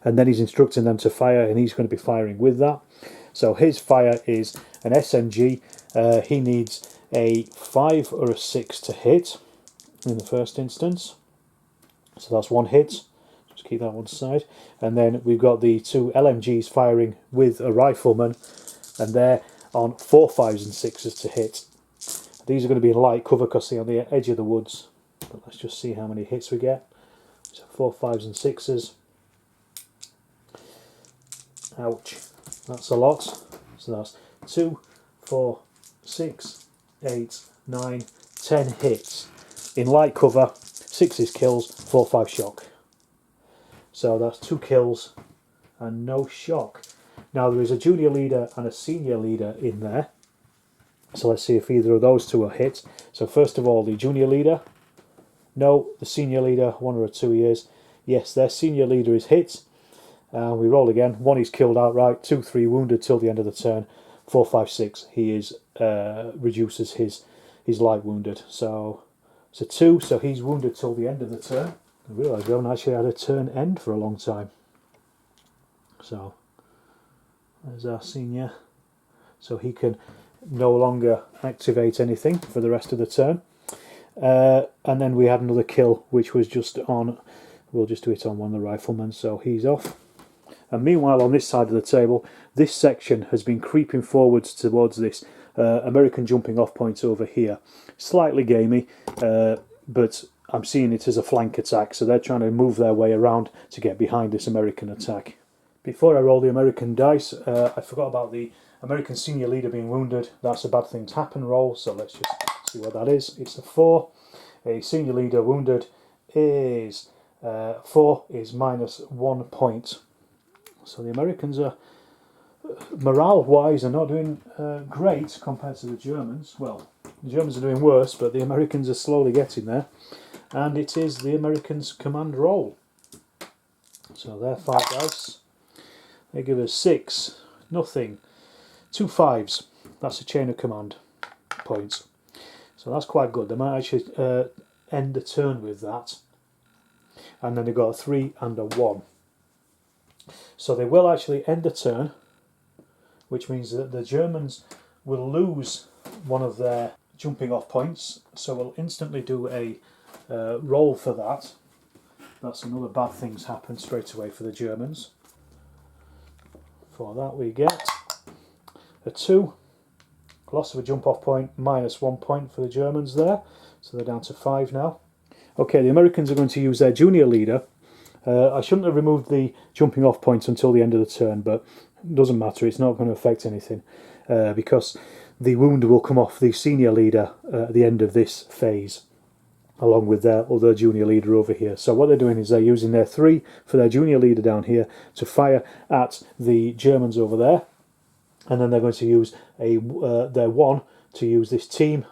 S1: And then he's instructing them to fire, and he's going to be firing with that. So his fire is an SMG. He needs a 5 or a 6 to hit in the first instance. So that's 1 hit. Just keep that one side. And then we've got the 2 LMGs firing with a rifleman, and they're on 4 5s and 6s to hit. These are going to be in light cover because they're on the edge of the woods. But let's just see how many hits we get. So 4 5s and 6s. Ouch, that's a lot. So that's 2, 4, 6, 8, 9, 10 hits. In light cover, 6s kills, 4 5 shock. So that's 2 kills and no shock. Now there is a junior leader and a senior leader in there. So let's see if either of those 2 are hit. So first of all, the junior leader. No, the senior leader, 1 or 2 years. Yes, their senior leader is hit. We roll again. 1 is killed outright, 2, 3 wounded till the end of the turn. 4, 5, 6 he is reduces his light wounded. So it's a 2, so he's wounded till the end of the turn. I realise we haven't actually had a turn end for a long time. So there's our senior. So he can no longer activate anything for the rest of the turn. And then we had another kill, which was just on, we'll just do it on one of the riflemen, so he's off. And meanwhile, on this side of the table, this section has been creeping forwards towards this American jumping off point over here. Slightly gamey, but I'm seeing it as a flank attack, so they're trying to move their way around to get behind this American attack. Before I roll the American dice, I forgot about the American senior leader being wounded. That's a bad thing to happen roll, so let's just see what that is. It's a 4. A senior leader wounded is 4 is -1 point. So the Americans are, morale-wise, are not doing great compared to the Germans. Well, the Germans are doing worse, but the Americans are slowly getting there. And it is the Americans' command roll. So their 5 dice. They give us 6, nothing, 2 5s. That's a chain of command points. So that's quite good. They might actually end the turn with that. And then they've got a 3 and a 1. So they will actually end the turn, which means that the Germans will lose one of their jumping off points. So we'll instantly do a roll for that. That's another bad thing's happened straight away for the Germans. For that we get a 2, loss of a jump off point, -1 point for the Germans there. So they're down to 5 now. Okay, the Americans are going to use their junior leader. I shouldn't have removed the jumping off points until the end of the turn, but it doesn't matter, it's not going to affect anything because the wound will come off the senior leader at the end of this phase, along with their other junior leader over here. So what they're doing is they're using their 3 for their junior leader down here to fire at the Germans over there, and then they're going to use their 1 to use this team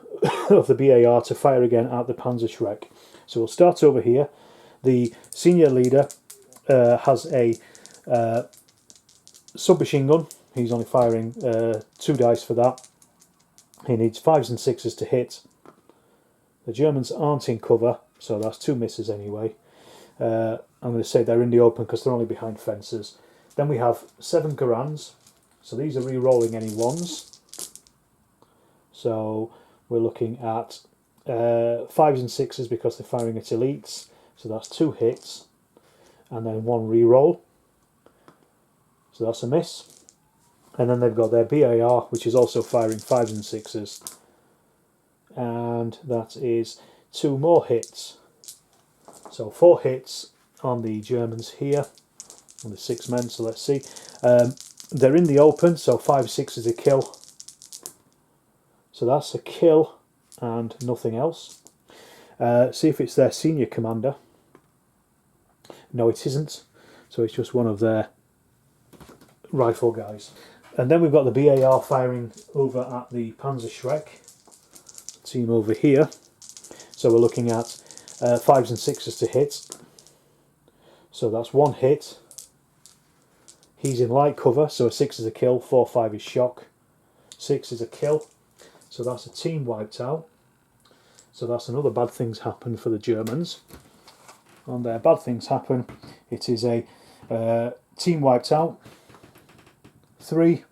S1: of the BAR to fire again at the Panzerschreck. So we'll start over here. The senior leader has a submachine gun. He's only firing 2 dice for that. He needs 5s and 6s to hit. The Germans aren't in cover, so that's 2 misses anyway. I'm going to say they're in the open because they're only behind fences. Then we have 7 Garans, so these are re-rolling any 1s. So we're looking at 5s and 6s because they're firing at elites, so that's 2 hits, and then 1 re-roll, so that's a miss. And then they've got their BAR, which is also firing 5s and 6s, and that is 2 more hits. So 4 hits on the Germans here, on the 6 men, so let's see. They're in the open, so 5-6 is a kill. So that's a kill and nothing else. See if it's their senior commander. No, it isn't. So it's just one of their rifle guys. And then we've got the BAR firing over at the Panzerschreck team over here. So we're looking at 5s and 6s to hit. So that's 1 hit. He's in light cover, so a 6 is a kill, 4-5 is shock. 6 is a kill, so that's a team wiped out. So that's another bad things happen for the Germans. On their bad things happen, it is a team wiped out. 3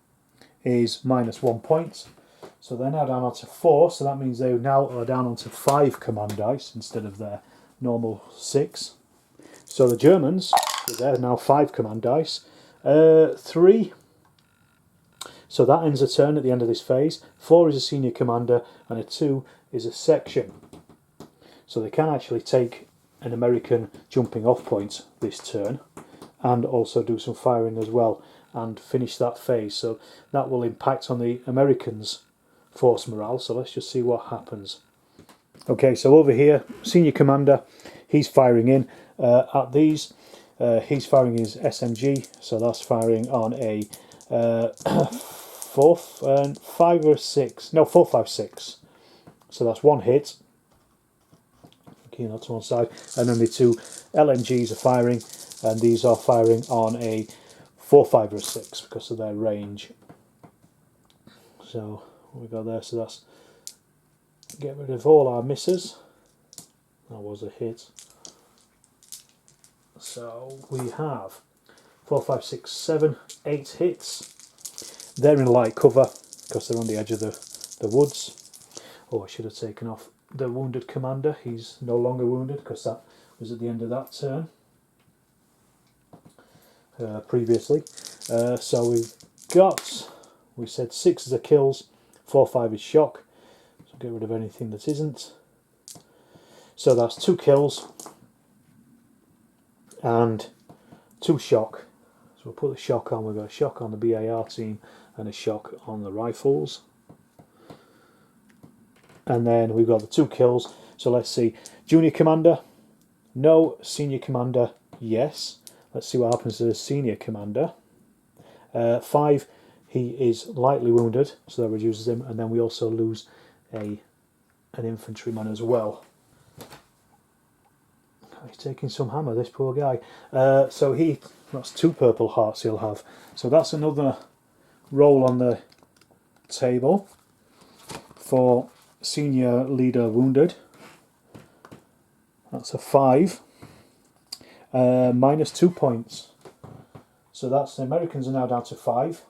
S1: is -1 point. So they're now down onto 4, so that means they now are down onto 5 command dice instead of their normal 6. So the Germans, they're now 5 command dice. 3. So that ends a turn at the end of this phase. 4 is a senior commander, and a 2 is a section. So they can actually take an American jumping off point this turn, and also do some firing as well, and finish that phase. So that will impact on the Americans' force morale. So let's just see what happens. Okay, so over here, senior commander, he's firing in at these. He's firing his SMG, so that's firing on a 4-5 or 6. No, 4-5-6. So that's 1 hit. Okay, that's one side. And then the 2 LMGs are firing, and these are firing on a 4-5 or 6 because of their range. So what we got there, so that's get rid of all our misses. That was a hit. So we have 4, 5, 6, 7, 8 hits. They're in light cover because they're on the edge of the woods. Oh, I should have taken off the wounded commander. He's no longer wounded because that was at the end of that turn previously. So we've got, we said 6 is a kills, 4, 5 is shock. So get rid of anything that isn't. So that's 2 kills and 2 shock. So we'll put the shock on. We've got a shock on the BAR team and a shock on the rifles. And then we've got the 2 kills. So let's see. Junior commander, no. Senior commander, yes. Let's see what happens to the senior commander. 5, he is lightly wounded, so that reduces him. And then we also lose an infantryman as well. He's taking some hammer, this poor guy. So that's 2 purple hearts he'll have. So that's another roll on the table for senior leader wounded. That's a 5. -2 points. So that's the Americans are now down to 5.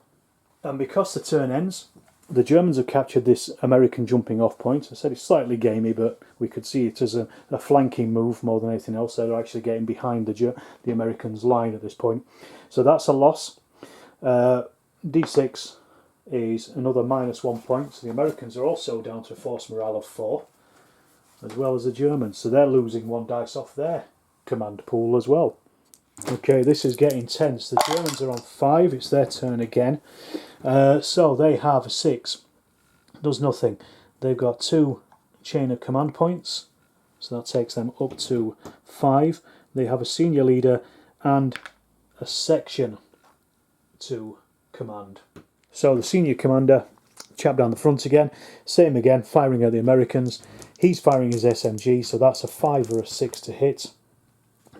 S1: And because the turn ends, the Germans have captured this American jumping off point. I said it's slightly gamey, but we could see it as a flanking move more than anything else. They're actually getting behind the Americans' line at this point. So that's a loss. D6 is another -1 point. So the Americans are also down to a force morale of 4, as well as the Germans. So they're losing 1 dice off their command pool as well. Okay, this is getting tense. The Germans are on 5. It's their turn again. So they have a 6. Does nothing. They've got 2 chain of command points. So that takes them up to 5. They have a senior leader and a section to command. So the senior commander, chap down the front again, same again, firing at the Americans. He's firing his SMG, so that's a 5 or a 6 to hit.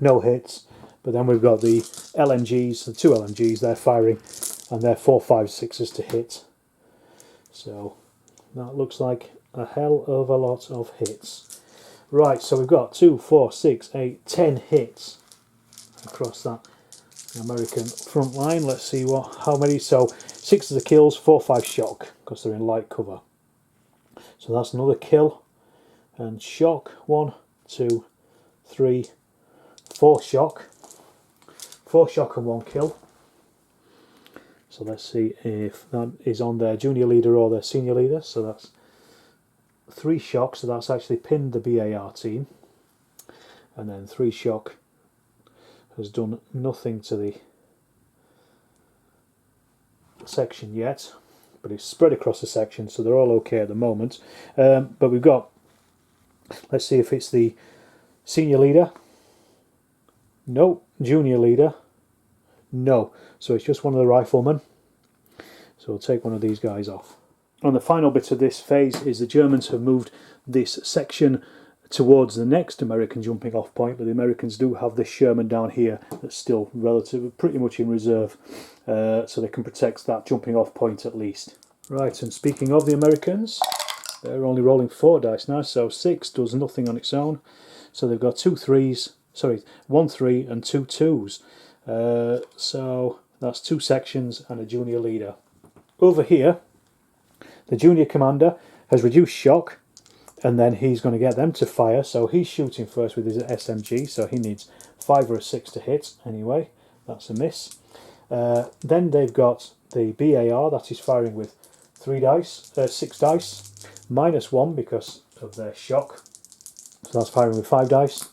S1: No hits. But then we've got the LMGs, the 2 LMGs, they're firing, and they're 4, 5, 6s to hit. So that looks like a hell of a lot of hits. Right, so we've got 2, 4, 6, 8, 10 hits across that American front line. Let's see how many. So 6 of the kills, 4, 5 shock, because they're in light cover. So that's another kill and shock. 1, 2, 3, 4 shock. 4 shock and 1 kill. So let's see if that is on their junior leader or their senior leader. So that's 3 shock, so that's actually pinned the BAR team. And then 3 shock has done nothing to the section yet, but it's spread across the section, so they're all okay at the moment. But we've got, let's see if it's the senior leader. No. Junior leader. No. So it's just one of the riflemen. So we'll take one of these guys off. And the final bit of this phase is the Germans have moved this section towards the next American jumping off point, but the Americans do have this Sherman down here that's still relatively pretty much in reserve, so they can protect that jumping off point at least. Right, and speaking of the Americans, they're only rolling 4 dice now, so 6 does nothing on its own. So they've got 2 3s, sorry, 1 3 and 2 2s. So that's 2 sections and a junior leader. Over here, the junior commander has reduced shock, and then he's going to get them to fire, so he's shooting first with his SMG, so he needs 5 or a 6 to hit anyway. That's a miss. Then they've got the BAR that is firing with 6 dice, -1 because of their shock, so that's firing with 5 dice.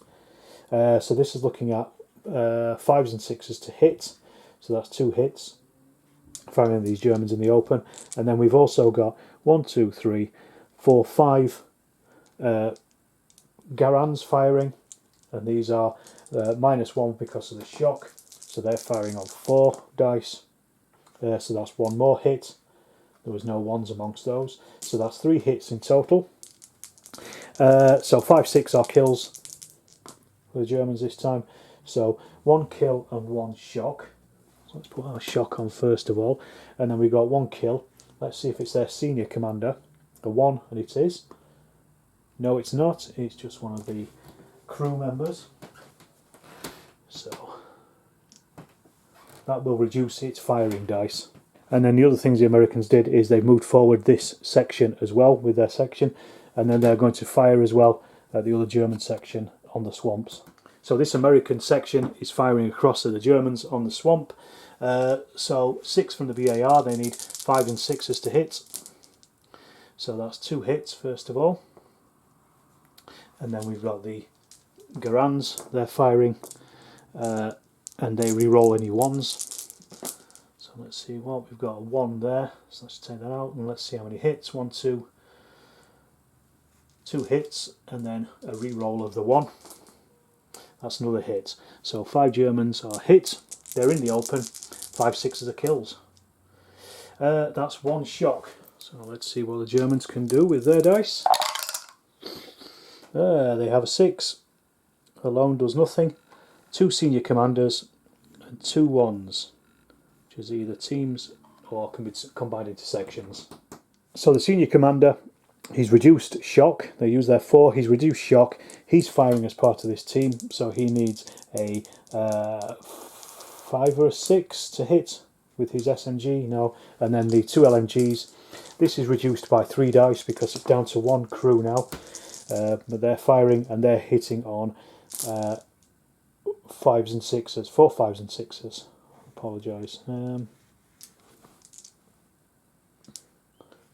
S1: So this is looking at 5s and 6s to hit, so that's 2 hits, firing these Germans in the open. And then we've also got 1, 2, 3, 4, 5 Garans firing, and these are -1 because of the shock, so they're firing on 4 dice, so that's 1 more hit. There was no 1s amongst those, so that's 3 hits in total. So 5, 6 are kills for the Germans this time, so 1 kill and 1 shock. So let's put our shock on first of all, and then we've got 1 kill. Let's see if it's their senior commander. A 1, and it is. No, it's not. It's just one of the crew members. So that will reduce its firing dice. And then the other things the Americans did is they moved forward this section as well with their section, and then they're going to fire as well at the other German section on the swamps. So this American section is firing across at the Germans on the swamp. So 6 from the BAR, they need 5 and 6s to hit. So that's 2 hits first of all. And then we've got the Garans, they're firing, and they re-roll any 1s. So let's see, well, we've got a 1 there, so let's take that out and let's see how many hits. 1, 2, 2 hits, and then a re-roll of the 1. That's another hit. So 5 Germans are hit, they're in the open, 5, 6s are kills. That's 1 shock. So let's see what the Germans can do with their dice. They have a 6. Alone does nothing. 2 senior commanders and 2 1s, which is either teams or can be combined into sections. So the senior commander, he's reduced shock. They use their 4. He's reduced shock. He's firing as part of this team, so he needs a 5 or a 6 to hit with his SMG. No, and then the 2 LMGs. This is reduced by 3 dice because it's down to 1 crew now. But they're firing and they're hitting on 5s and 6s, 4 5s and 6s. Apologise.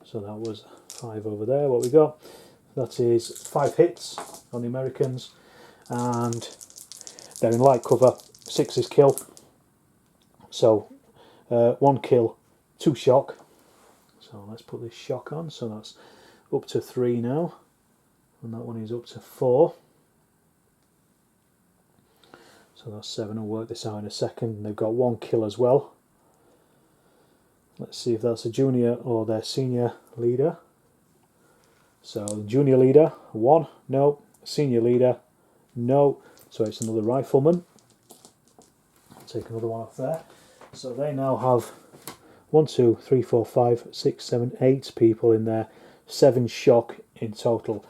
S1: So that was 5 over there. What we got? That is 5 hits on the Americans, and they're in light cover. 6 is kill. So 1 kill, 2 shock. So let's put this shock on. So that's up to 3 now. And that one is up to 4. So that's 7. I'll work this out in a second. And they've got 1 kill as well. Let's see if that's a junior or their senior leader. So the junior leader, 1, no. Senior leader, no. So it's another rifleman. take another one off there. So they now have 1, 2, 3, 4, 5, 6, 7, 8 people in there, 7 shock in total.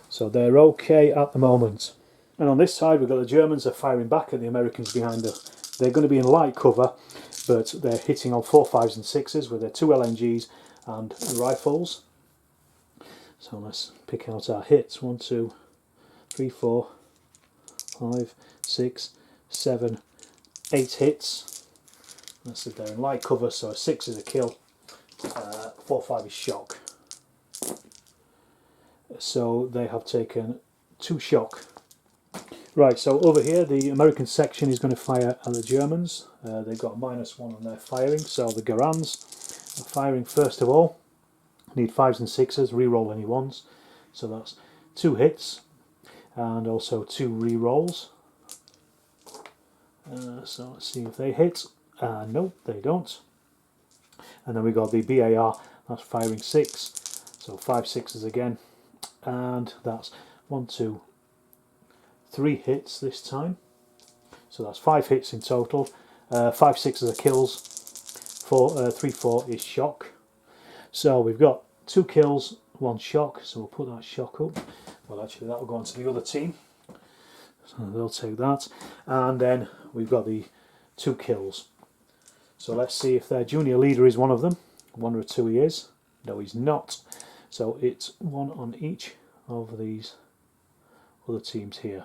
S1: So they're okay at the moment. And on this side we've got the Germans are firing back at the Americans behind us. They're going to be in light cover, but they're hitting on 4, 5s and 6s with their 2 LNGs and rifles. So let's pick out our hits. 1, 2, 3, 4, 5, 6, 7, 8 hits. Let's sit there in light cover, so a 6 is a kill, 4, 5 is shock. So they have taken 2 shock. Right, so over here the American section is going to fire at the Germans. They've got -1 on their firing, so the Garans are firing first of all. Need 5s and 6s, re-roll any 1s. So that's 2 hits and also 2 re-rolls. So let's see if they hit. No, they don't. And then we got the BAR, that's firing 6. So 5 6s again. And that's 1, 2, 3 hits this time. So that's 5 hits in total. 5 6s are kills. 3 4 is shock. So we've got 2 kills, 1 shock. So we'll put that shock up. Well, actually that will go on to the other team. So they'll take that. And then we've got the 2 kills. So let's see if their junior leader is one of them. 1 or 2 he is. No, he's not. So it's 1 on each of these other teams here.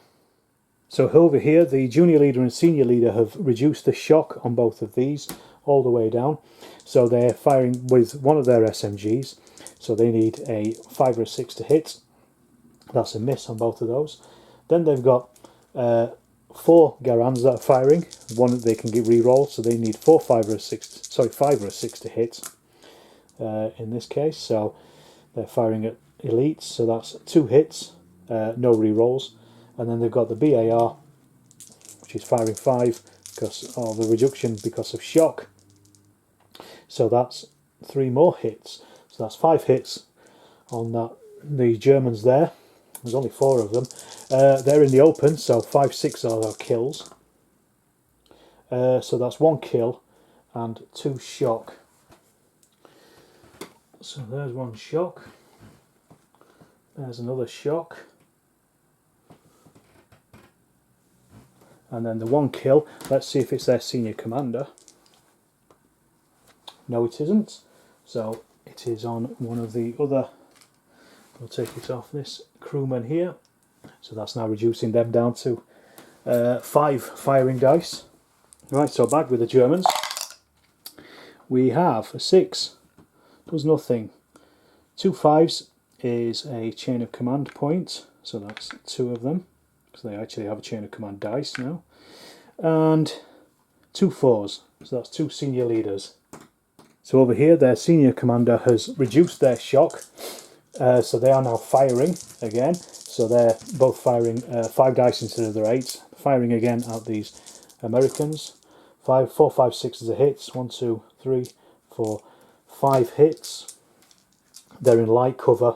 S1: So over here, the junior leader and senior leader have reduced the shock on both of these all the way down. So they're firing with one of their SMGs. So they need a 5 or a 6 to hit. That's a miss on both of those. Then they've got 4 Garans that are firing. One they can get re-rolled, so they need 4, 5 or a 6. Sorry, 5 or a 6 to hit. In this case, so they're firing at elites. So that's 2 hits, no re-rolls. And then they've got the BAR, which is firing 5 because of the reduction because of shock. So that's 3 more hits. So that's 5 hits on that. The Germans there. There's only 4 of them. They're in the open, so 5 6 are our kills. So that's 1 kill and 2 shock. So there's 1 shock. There's another shock. And then the 1 kill. Let's see if it's their senior commander. No, it isn't. So it is on one of the other. We'll take it off this crewman here. So that's now reducing them down to 5 firing dice. Right, so back with the Germans. We have a 6, does nothing. 2 5s is a chain of command point. So that's 2 of them. So they actually have a chain of command dice now. And 2 4s. So that's 2 senior leaders. So over here their senior commander has reduced their shock. So they are now firing again. So they're both firing 5 dice instead of their 8. Firing again at these Americans. 4 5 6 is a hits. 1 2 3 4 5 hits. They're in light cover.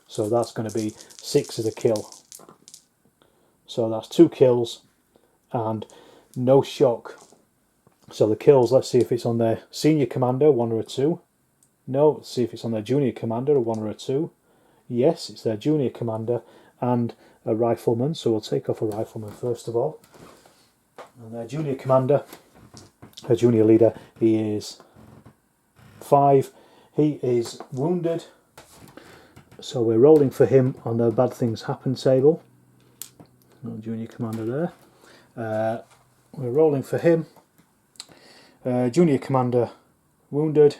S1: So that's going to be 6 is a kill. So that's 2 kills and no shock. So the kills, let's see if it's on their senior commander, 1 or a 2. No, let's see if it's on their junior commander, a 1 or a 2. Yes, it's their junior commander and a rifleman. So we'll take off a rifleman first of all. And their junior commander, her junior leader, he is 5. He is wounded. So we're rolling for him on the bad things happen table. No junior commander there. We're rolling for him. Junior commander wounded.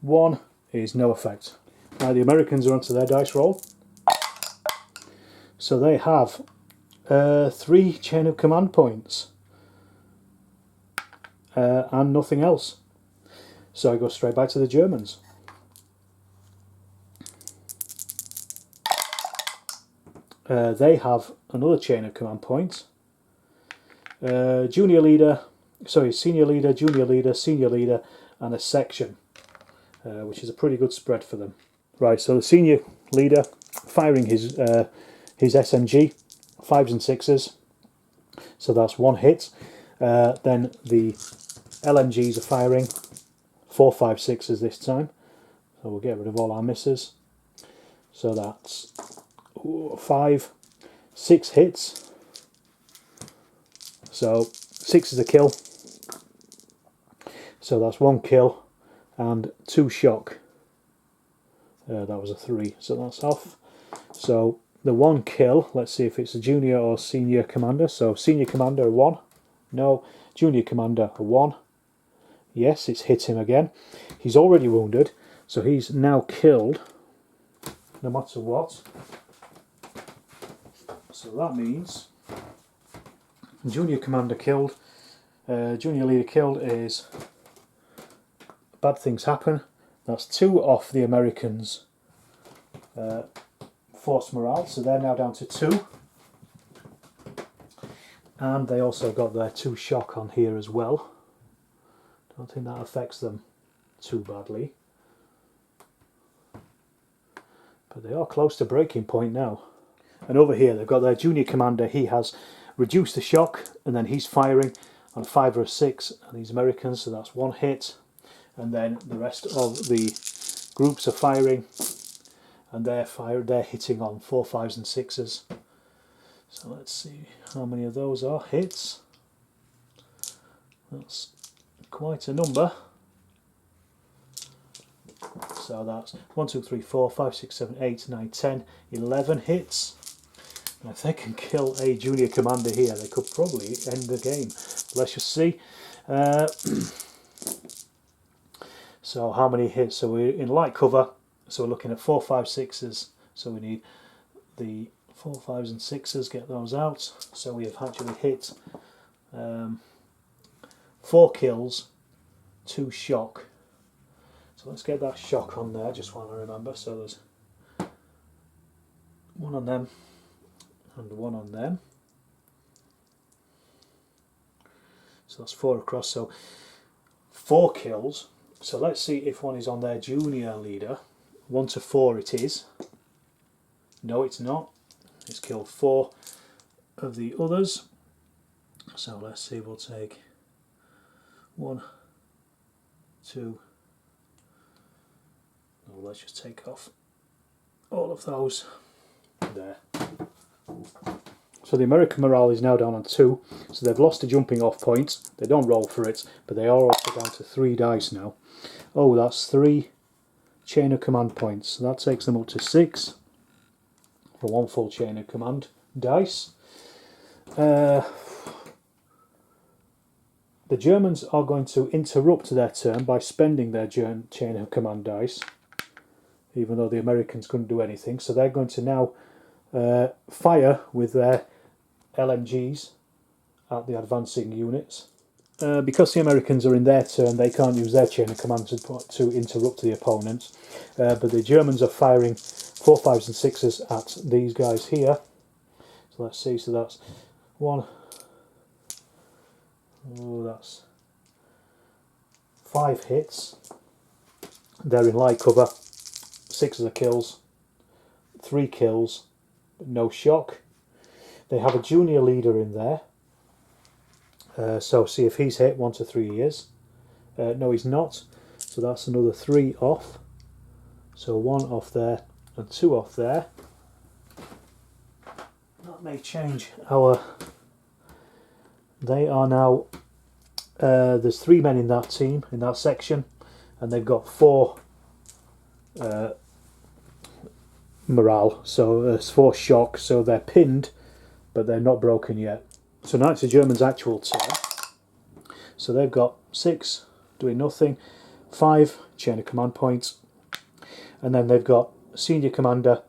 S1: 1 is no effect. Now the Americans are onto their dice roll. So they have 3 chain of command points. And nothing else. So I go straight back to the Germans. They have another chain of command points. Senior leader, junior leader, senior leader, and a section, which is a pretty good spread for them. Right, so the senior leader firing his SMG, 5s and 6s. So that's 1 hit. Then the LMGs are firing 4, 5, 6s this time, so we'll get rid of all our misses. So that's 5, 6 hits, so 6 is a kill, so that's 1 kill and 2 shock. That was a 3, so that's off. So the 1 kill, let's see if it's a junior or senior commander. So senior commander a 1, no. Junior commander a 1, yes, it's hit him again. He's already wounded, so he's now killed no matter what. So that means junior commander killed, junior leader killed is bad things happen. That's 2 off the Americans' force morale, so they're now down to 2. And they also got their 2 shock on here as well. Don't think that affects them too badly. But they are close to breaking point now. And over here they've got their junior commander. He has reduced the shock, and then he's firing on a 5 or a 6 on these Americans, so that's 1 hit. And then the rest of the groups are firing, and they're hitting on 4, 5s and 6s. So let's see how many of those are hits. That's quite a number. So that's 1, 2, 3, 4, 5, 6, 7, 8, 9, 10, 11 hits. And if they can kill a junior commander here, they could probably end the game. Let's just see. So how many hits? So we're in light cover, so we're looking at 4, 5, 6s. So we need the 4, 5s and 6s, get those out. So we have actually hit 4 kills, 2 shock. So let's get that shock on there, just while I remember. So there's 1 on them and 1 on them. So that's 4 across, so 4 kills. So let's see if one is on their junior leader. 1 to 4 it is. No, it's not. It's killed 4 of the others. So let's see, we'll take 1, 2. Oh, let's just take off all of those there. So the American morale is now down on 2, so they've lost a jumping off point. They don't roll for it, but they are also down to 3 dice now. Oh, that's 3 chain of command points. So that takes them up to 6 for 1 full chain of command dice. The Germans are going to interrupt their turn by spending their chain of command dice, even though the Americans couldn't do anything. So they're going to now fire with their LMGs at the advancing units. Because the Americans are in their turn, they can't use their chain of command to interrupt the opponent. But the Germans are firing 4, 5s and 6s at these guys here. So let's see, so that's 1. Oh, that's 5 hits. They're in light cover. 6 of the kills. 3 kills, but no shock. They have a junior leader in there. So see if he's hit. 1 to 3 he is. No, he's not. So that's another 3 off. So 1 off there and 2 off there. That may change our... They are now... there's 3 men in that team, in that section, and they've got 4 morale. So there's 4 shock, so they're pinned, but they're not broken yet. So now it's the Germans' actual turn. So they've got 6 doing nothing, 5 chain of command points, and then they've got senior commander,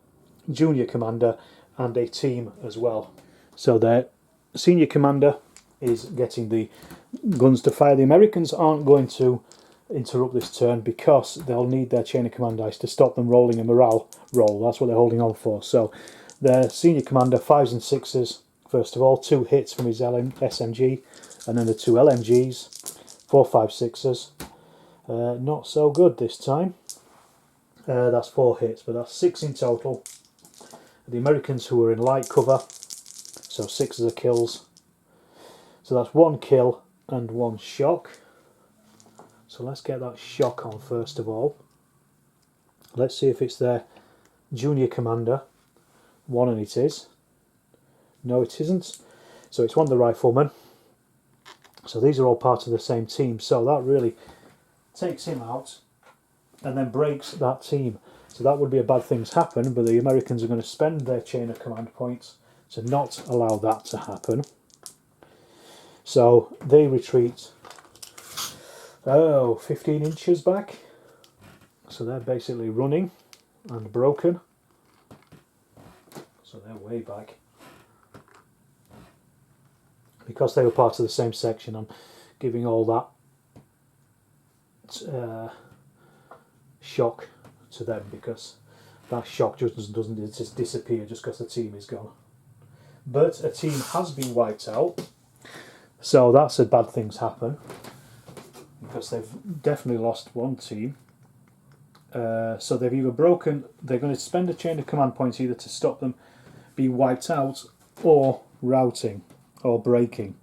S1: junior commander, and a team as well. So their senior commander is getting the guns to fire. The Americans aren't going to interrupt this turn because they'll need their chain of command dice to stop them rolling a morale roll. That's what they're holding on for. So their senior commander, 5s and 6s. First of all, 2 hits from his SMG, and then the 2 LMGs, 4, 5, 6s. Not so good this time. That's 4 hits, but that's 6 in total. The Americans, who are in light cover, so 6 of the kills. So So that's 1 kill and 1 shock. So let's get that shock on first of all. Let's see if it's their junior commander. 1, and it is. No, it isn't. So it's one of the riflemen. So these are all part of the same team. So that really takes him out and then breaks that team. So that would be a bad things happen, but the Americans are going to spend their chain of command points to not allow that to happen. So they retreat, 15 inches back. So they're basically running and broken. So they're way back. Because they were part of the same section, I'm giving all that shock to them, because that shock just doesn't just disappear just because the team is gone. But a team has been wiped out, so that's a bad things happen, because they've definitely lost one team. So they've either broken, they're going to spend a chain of command points either to stop them being wiped out or routing or breaking.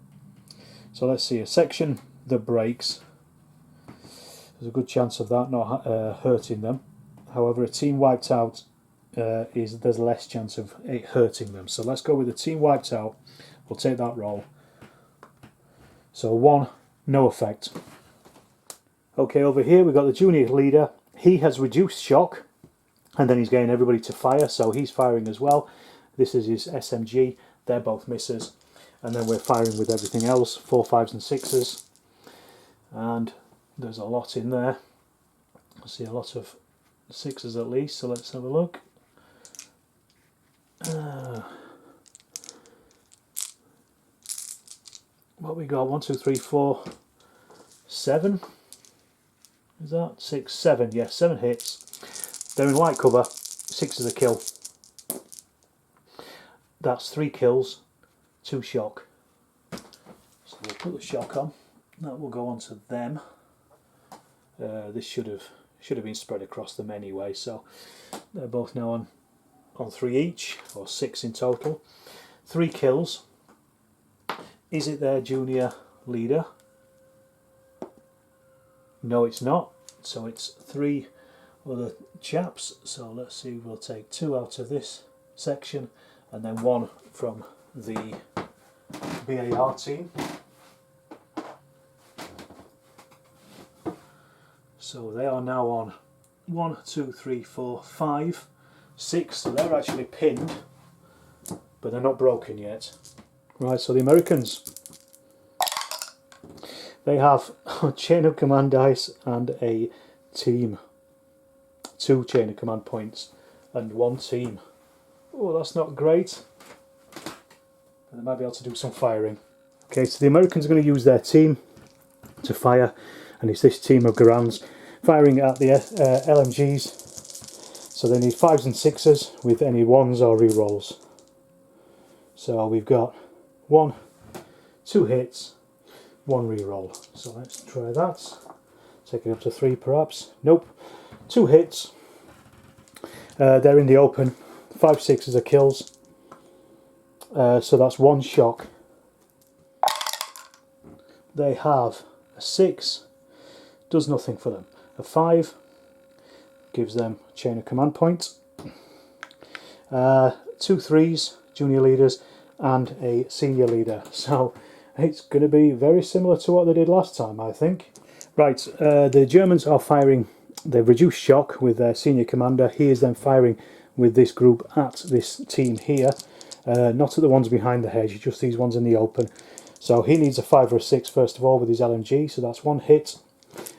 S1: So let's see, a section that breaks, there's a good chance of that not hurting them. However, a team wiped out, there's less chance of it hurting them. So let's go with the team wiped out. We'll take that roll. So 1, no effect. Okay, over here we've got the junior leader. He has reduced shock, and then he's getting everybody to fire, so he's firing as well. This is his SMG. They're both misses. And then we're firing with everything else, 4, 5s and 6s. And there's a lot in there. I see a lot of 6s at least, so let's have a look. What we got? 1, 2, 3, 4, 7. Is that 6, 7? Yes, 7 hits. They're in light cover. 6 is a kill. That's 3 kills, 2 shock. So we'll put the shock on. That will go on to them. This should have been spread across them anyway. So they're both now on 3 each, or 6 in total. 3 kills. Is it their junior leader? No, it's not. So it's 3 other chaps. So let's see, we'll take 2 out of this section and then 1 from the BAR team. So they are now on 1, 2, 3, 4, 5, 6. So they're actually pinned, but they're not broken yet. Right, so the Americans, they have a chain of command dice and a team. 2 chain of command points and 1 team. Oh, that's not great. But they might be able to do some firing. Okay, so the Americans are going to use their team to fire, and it's this team of Garans firing at the LMGs. So they need 5s and 6s with any 1s or rerolls. So we've got 1, 2 hits, 1 reroll. So let's try that. Take it up to 3 perhaps. Nope. 2 hits. They're in the open. 5, 6s are kills. So that's 1 shock. They have a 6, does nothing for them. A 5 gives them a chain of command points. 2 3s, junior leaders, and a senior leader. So it's going to be very similar to what they did last time, I think. Right, the Germans are firing. They've reduced shock with their senior commander. He is then firing with this group at this team here. Not at the ones behind the hedge, just these ones in the open. So he needs a 5 or a 6 first of all with his LMG, so that's 1 hit.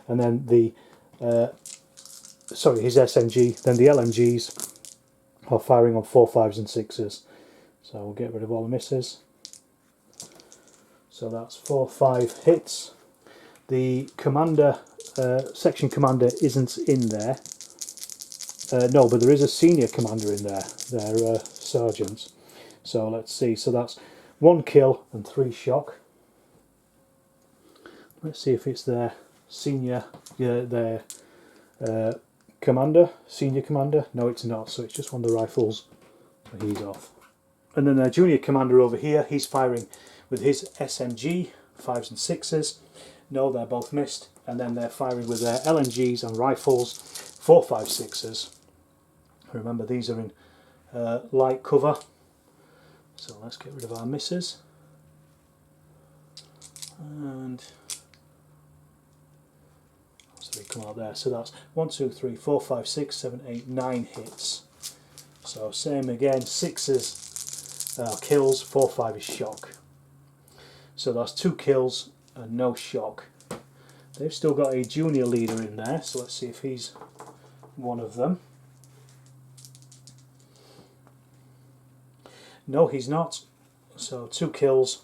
S1: And then the, his SMG, then the LMGs are firing on 4, 5s and 6s. So we'll get rid of all the misses. So that's 4, 5 hits. The commander, section commander isn't in there. No, but there is a senior commander in there. They're sergeants. So let's see. So that's 1 kill and 3 shock. Let's see if it's their senior, their commander, senior commander. No, it's not. So it's just one of the rifles. So he's off. And then their junior commander over here, he's firing with his SMG 5s and 6s. No, they're both missed. And then they're firing with their LNGs and rifles, 4, 5, 6s. Remember, these are in light cover. So let's get rid of our misses. And so they come out there. So that's 1, 2, 3, 4, 5, 6, 7, 8, 9 hits. So same again, 6s are kills, 4, 5 is shock. So that's 2 kills and no shock. They've still got a junior leader in there, so let's see if he's one of them. No, he's not. So 2 kills.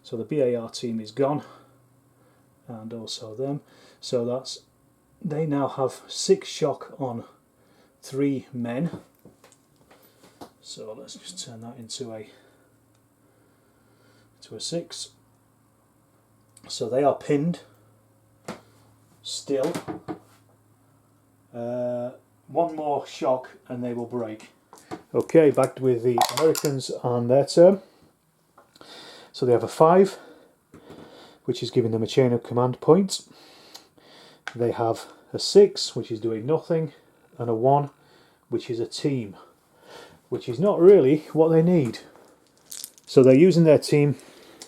S1: So the BAR team is gone, and also them. So that's, they now have 6 shock on 3 men. So let's just turn that into a 6. So they are pinned still. 1 more shock and they will break. Okay, back with the Americans on their turn. So they have a 5, which is giving them a chain of command points. They have a 6, which is doing nothing, and a 1, which is a team, which is not really what they need. So they're using their team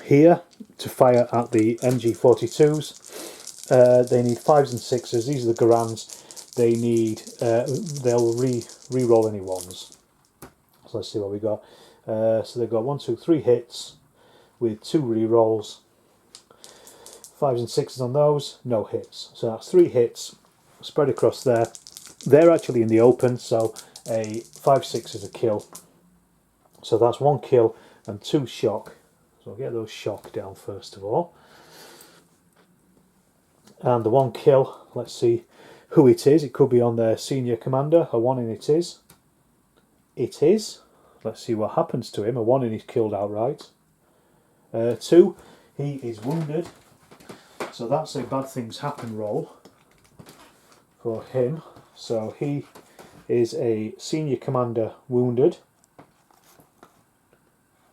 S1: here to fire at the MG42s. They need 5s and 6s. These are the Garands. They need, they'll re-roll any 1s. So let's see what we got. So they've got 1, 2, 3 hits with 2 re-rolls. 5s and 6s on those, no hits. So that's 3 hits spread across there. They're actually in the open, so a 5-6 is a kill. So that's 1 kill and 2 shock. So I'll get those shock down first of all. And the 1 kill, let's see who it is. It could be on their senior commander. A 1 in it is. It is. Let's see what happens to him. A 1 in he's killed outright. 2, he is wounded. So that's a bad things happen roll for him. So he is a senior commander wounded.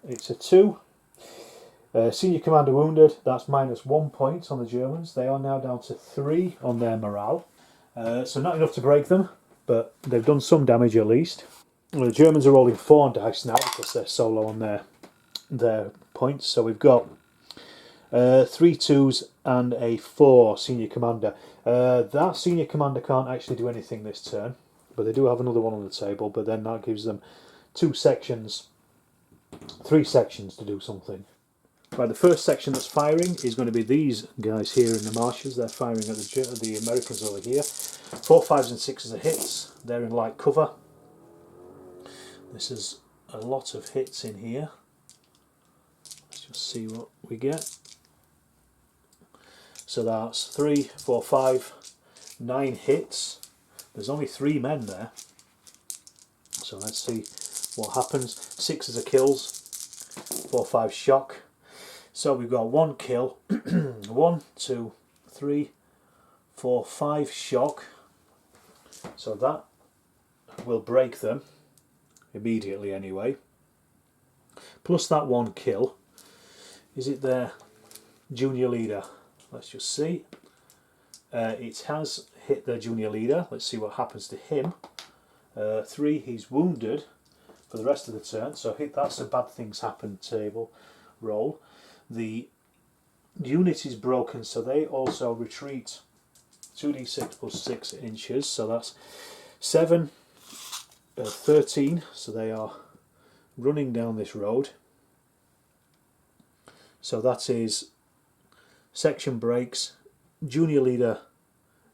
S1: It's a 2. Senior commander wounded, that's -1 point on the Germans. They are now down to 3 on their morale. So not enough to break them, but they've done some damage at least. Well, the Germans are rolling 4 dice now because they're so low on their points. So we've got 3 2s and a 4 senior commander. That senior commander can't actually do anything this turn, but they do have another one on the table, but then that gives them 2 sections, 3 sections to do something. Right, the first section that's firing is going to be these guys here in the marshes. They're firing at the Americans over here. 4, 5s and 6s are hits. They're in light cover. This is a lot of hits in here. Let's just see what we get. So that's 3, 4, 5, 9 hits. There's only 3 men there. So let's see what happens. 6s are kills. 4, 5 shock. So we've got 1 kill. 1, 2, 3, 4, 5 shock. So that will break them immediately anyway. Plus that 1 kill. Is it their junior leader? Let's just see. It has hit their junior leader. Let's see what happens to him. 3, he's wounded for the rest of the turn. So that's a bad things happen table roll. The unit is broken, so they also retreat 2d6 plus 6 inches. So that's 7, 13. So they are running down this road. So that is section breaks, junior leader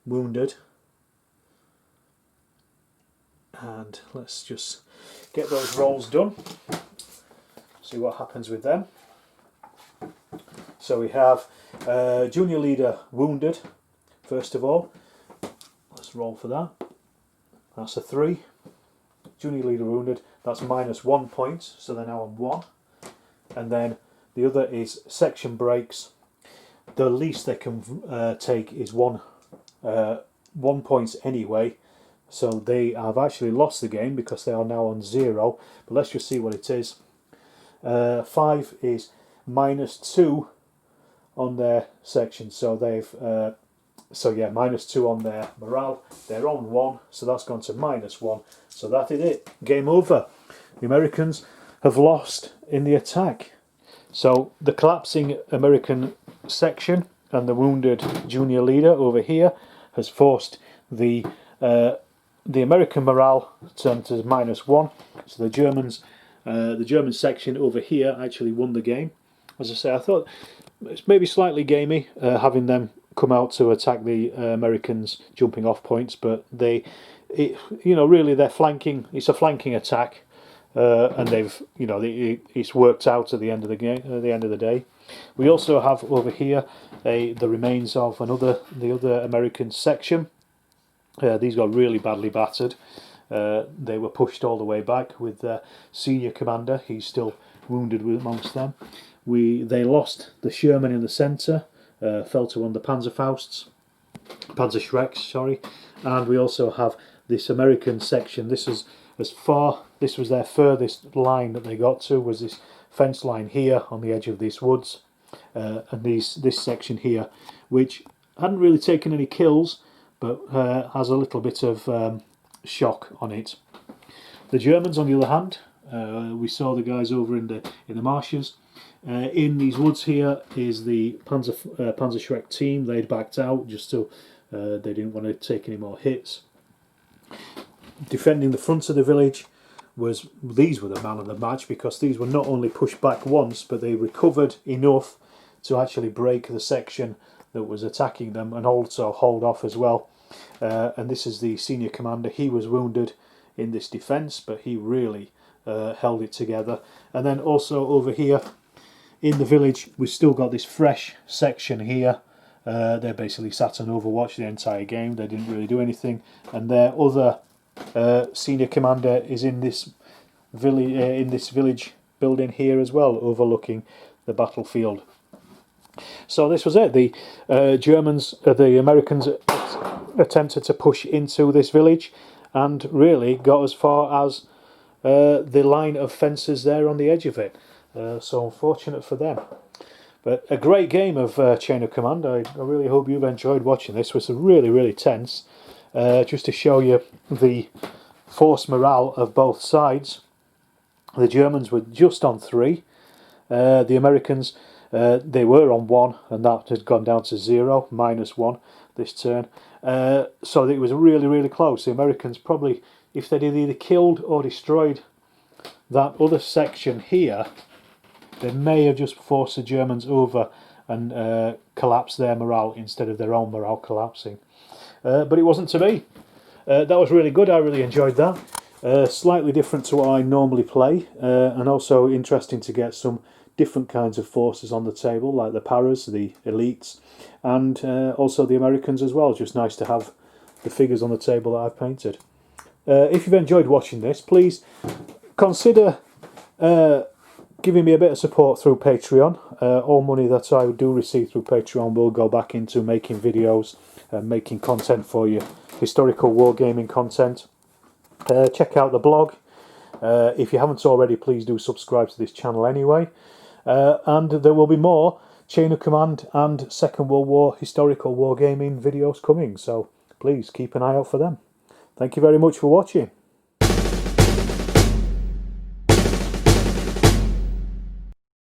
S1: wounded, and let's just get those rolls done, see what happens with them. So we have junior leader wounded first of all. Let's roll for that. That's a 3. Junior leader wounded, that's -1 point, so they're now on 1. And then the other is section breaks. The least they can take is 1 point anyway, so they have actually lost the game because they are now on 0. But let's just see what it is. 5 is -2 on their section, so they've so yeah, -2 on their morale. They're on 1, so that's gone to -1. So that is it. Game over. The Americans have lost in the attack. So the collapsing American section and the wounded junior leader over here has forced the American morale turned to -1. So the German section over here actually won the game. As I say, I thought it's maybe slightly gamey having them come out to attack the Americans jumping off points, but really they're flanking. It's a flanking attack, and they've it's worked out at the end of the game. At the end of the day, we also have over here the remains of the other American section. These got really badly battered. They were pushed all the way back with their senior commander. He's still wounded amongst them. They lost the Sherman in the centre, fell to one of the Panzerschrecks, sorry. And we also have this American section. This was their furthest line that they got to, was this fence line here on the edge of these woods, and this section here, which hadn't really taken any kills, but has a little bit of shock on it. The Germans, on the other hand, we saw the guys over in the marshes. In these woods here is the Panzerschreck team. They'd backed out just so they didn't want to take any more hits. Defending the front of the village these were the man of the match, because these were not only pushed back once, but they recovered enough to actually break the section that was attacking them and also hold off as well. And this is the senior commander. He was wounded in this defence, but he really held it together. And then also over here in the village, we've still got this fresh section here. They basically sat on Overwatch the entire game. They didn't really do anything, and their other senior commander is in this village building here as well, overlooking the battlefield. So this was it. The Americans attempted to push into this village and really got as far as the line of fences there on the edge of it. So unfortunate for them. But a great game of Chain of Command. I really hope you've enjoyed watching this. It was really, really tense. Just to show you the force morale of both sides. The Germans were just on 3. The Americans, they were on 1, and that had gone down to 0, -1 this turn. So it was really, really close. The Americans probably, if they'd either killed or destroyed that other section here, they may have just forced the Germans over and collapsed their morale instead of their own morale collapsing. But it wasn't to be. That was really good. I really enjoyed that. Slightly different to what I normally play, and also interesting to get some different kinds of forces on the table, like the Paras, the Elites, and also the Americans as well. Just nice to have the figures on the table that I've painted. If you've enjoyed watching this, please consider giving me a bit of support through Patreon. All money that I do receive through Patreon will go back into making videos and making content for you, historical wargaming content. Check out the blog. If you haven't already, please do subscribe to this channel anyway. And there will be more Chain of Command and Second World War historical wargaming videos coming, so please keep an eye out for them. Thank you very much for watching.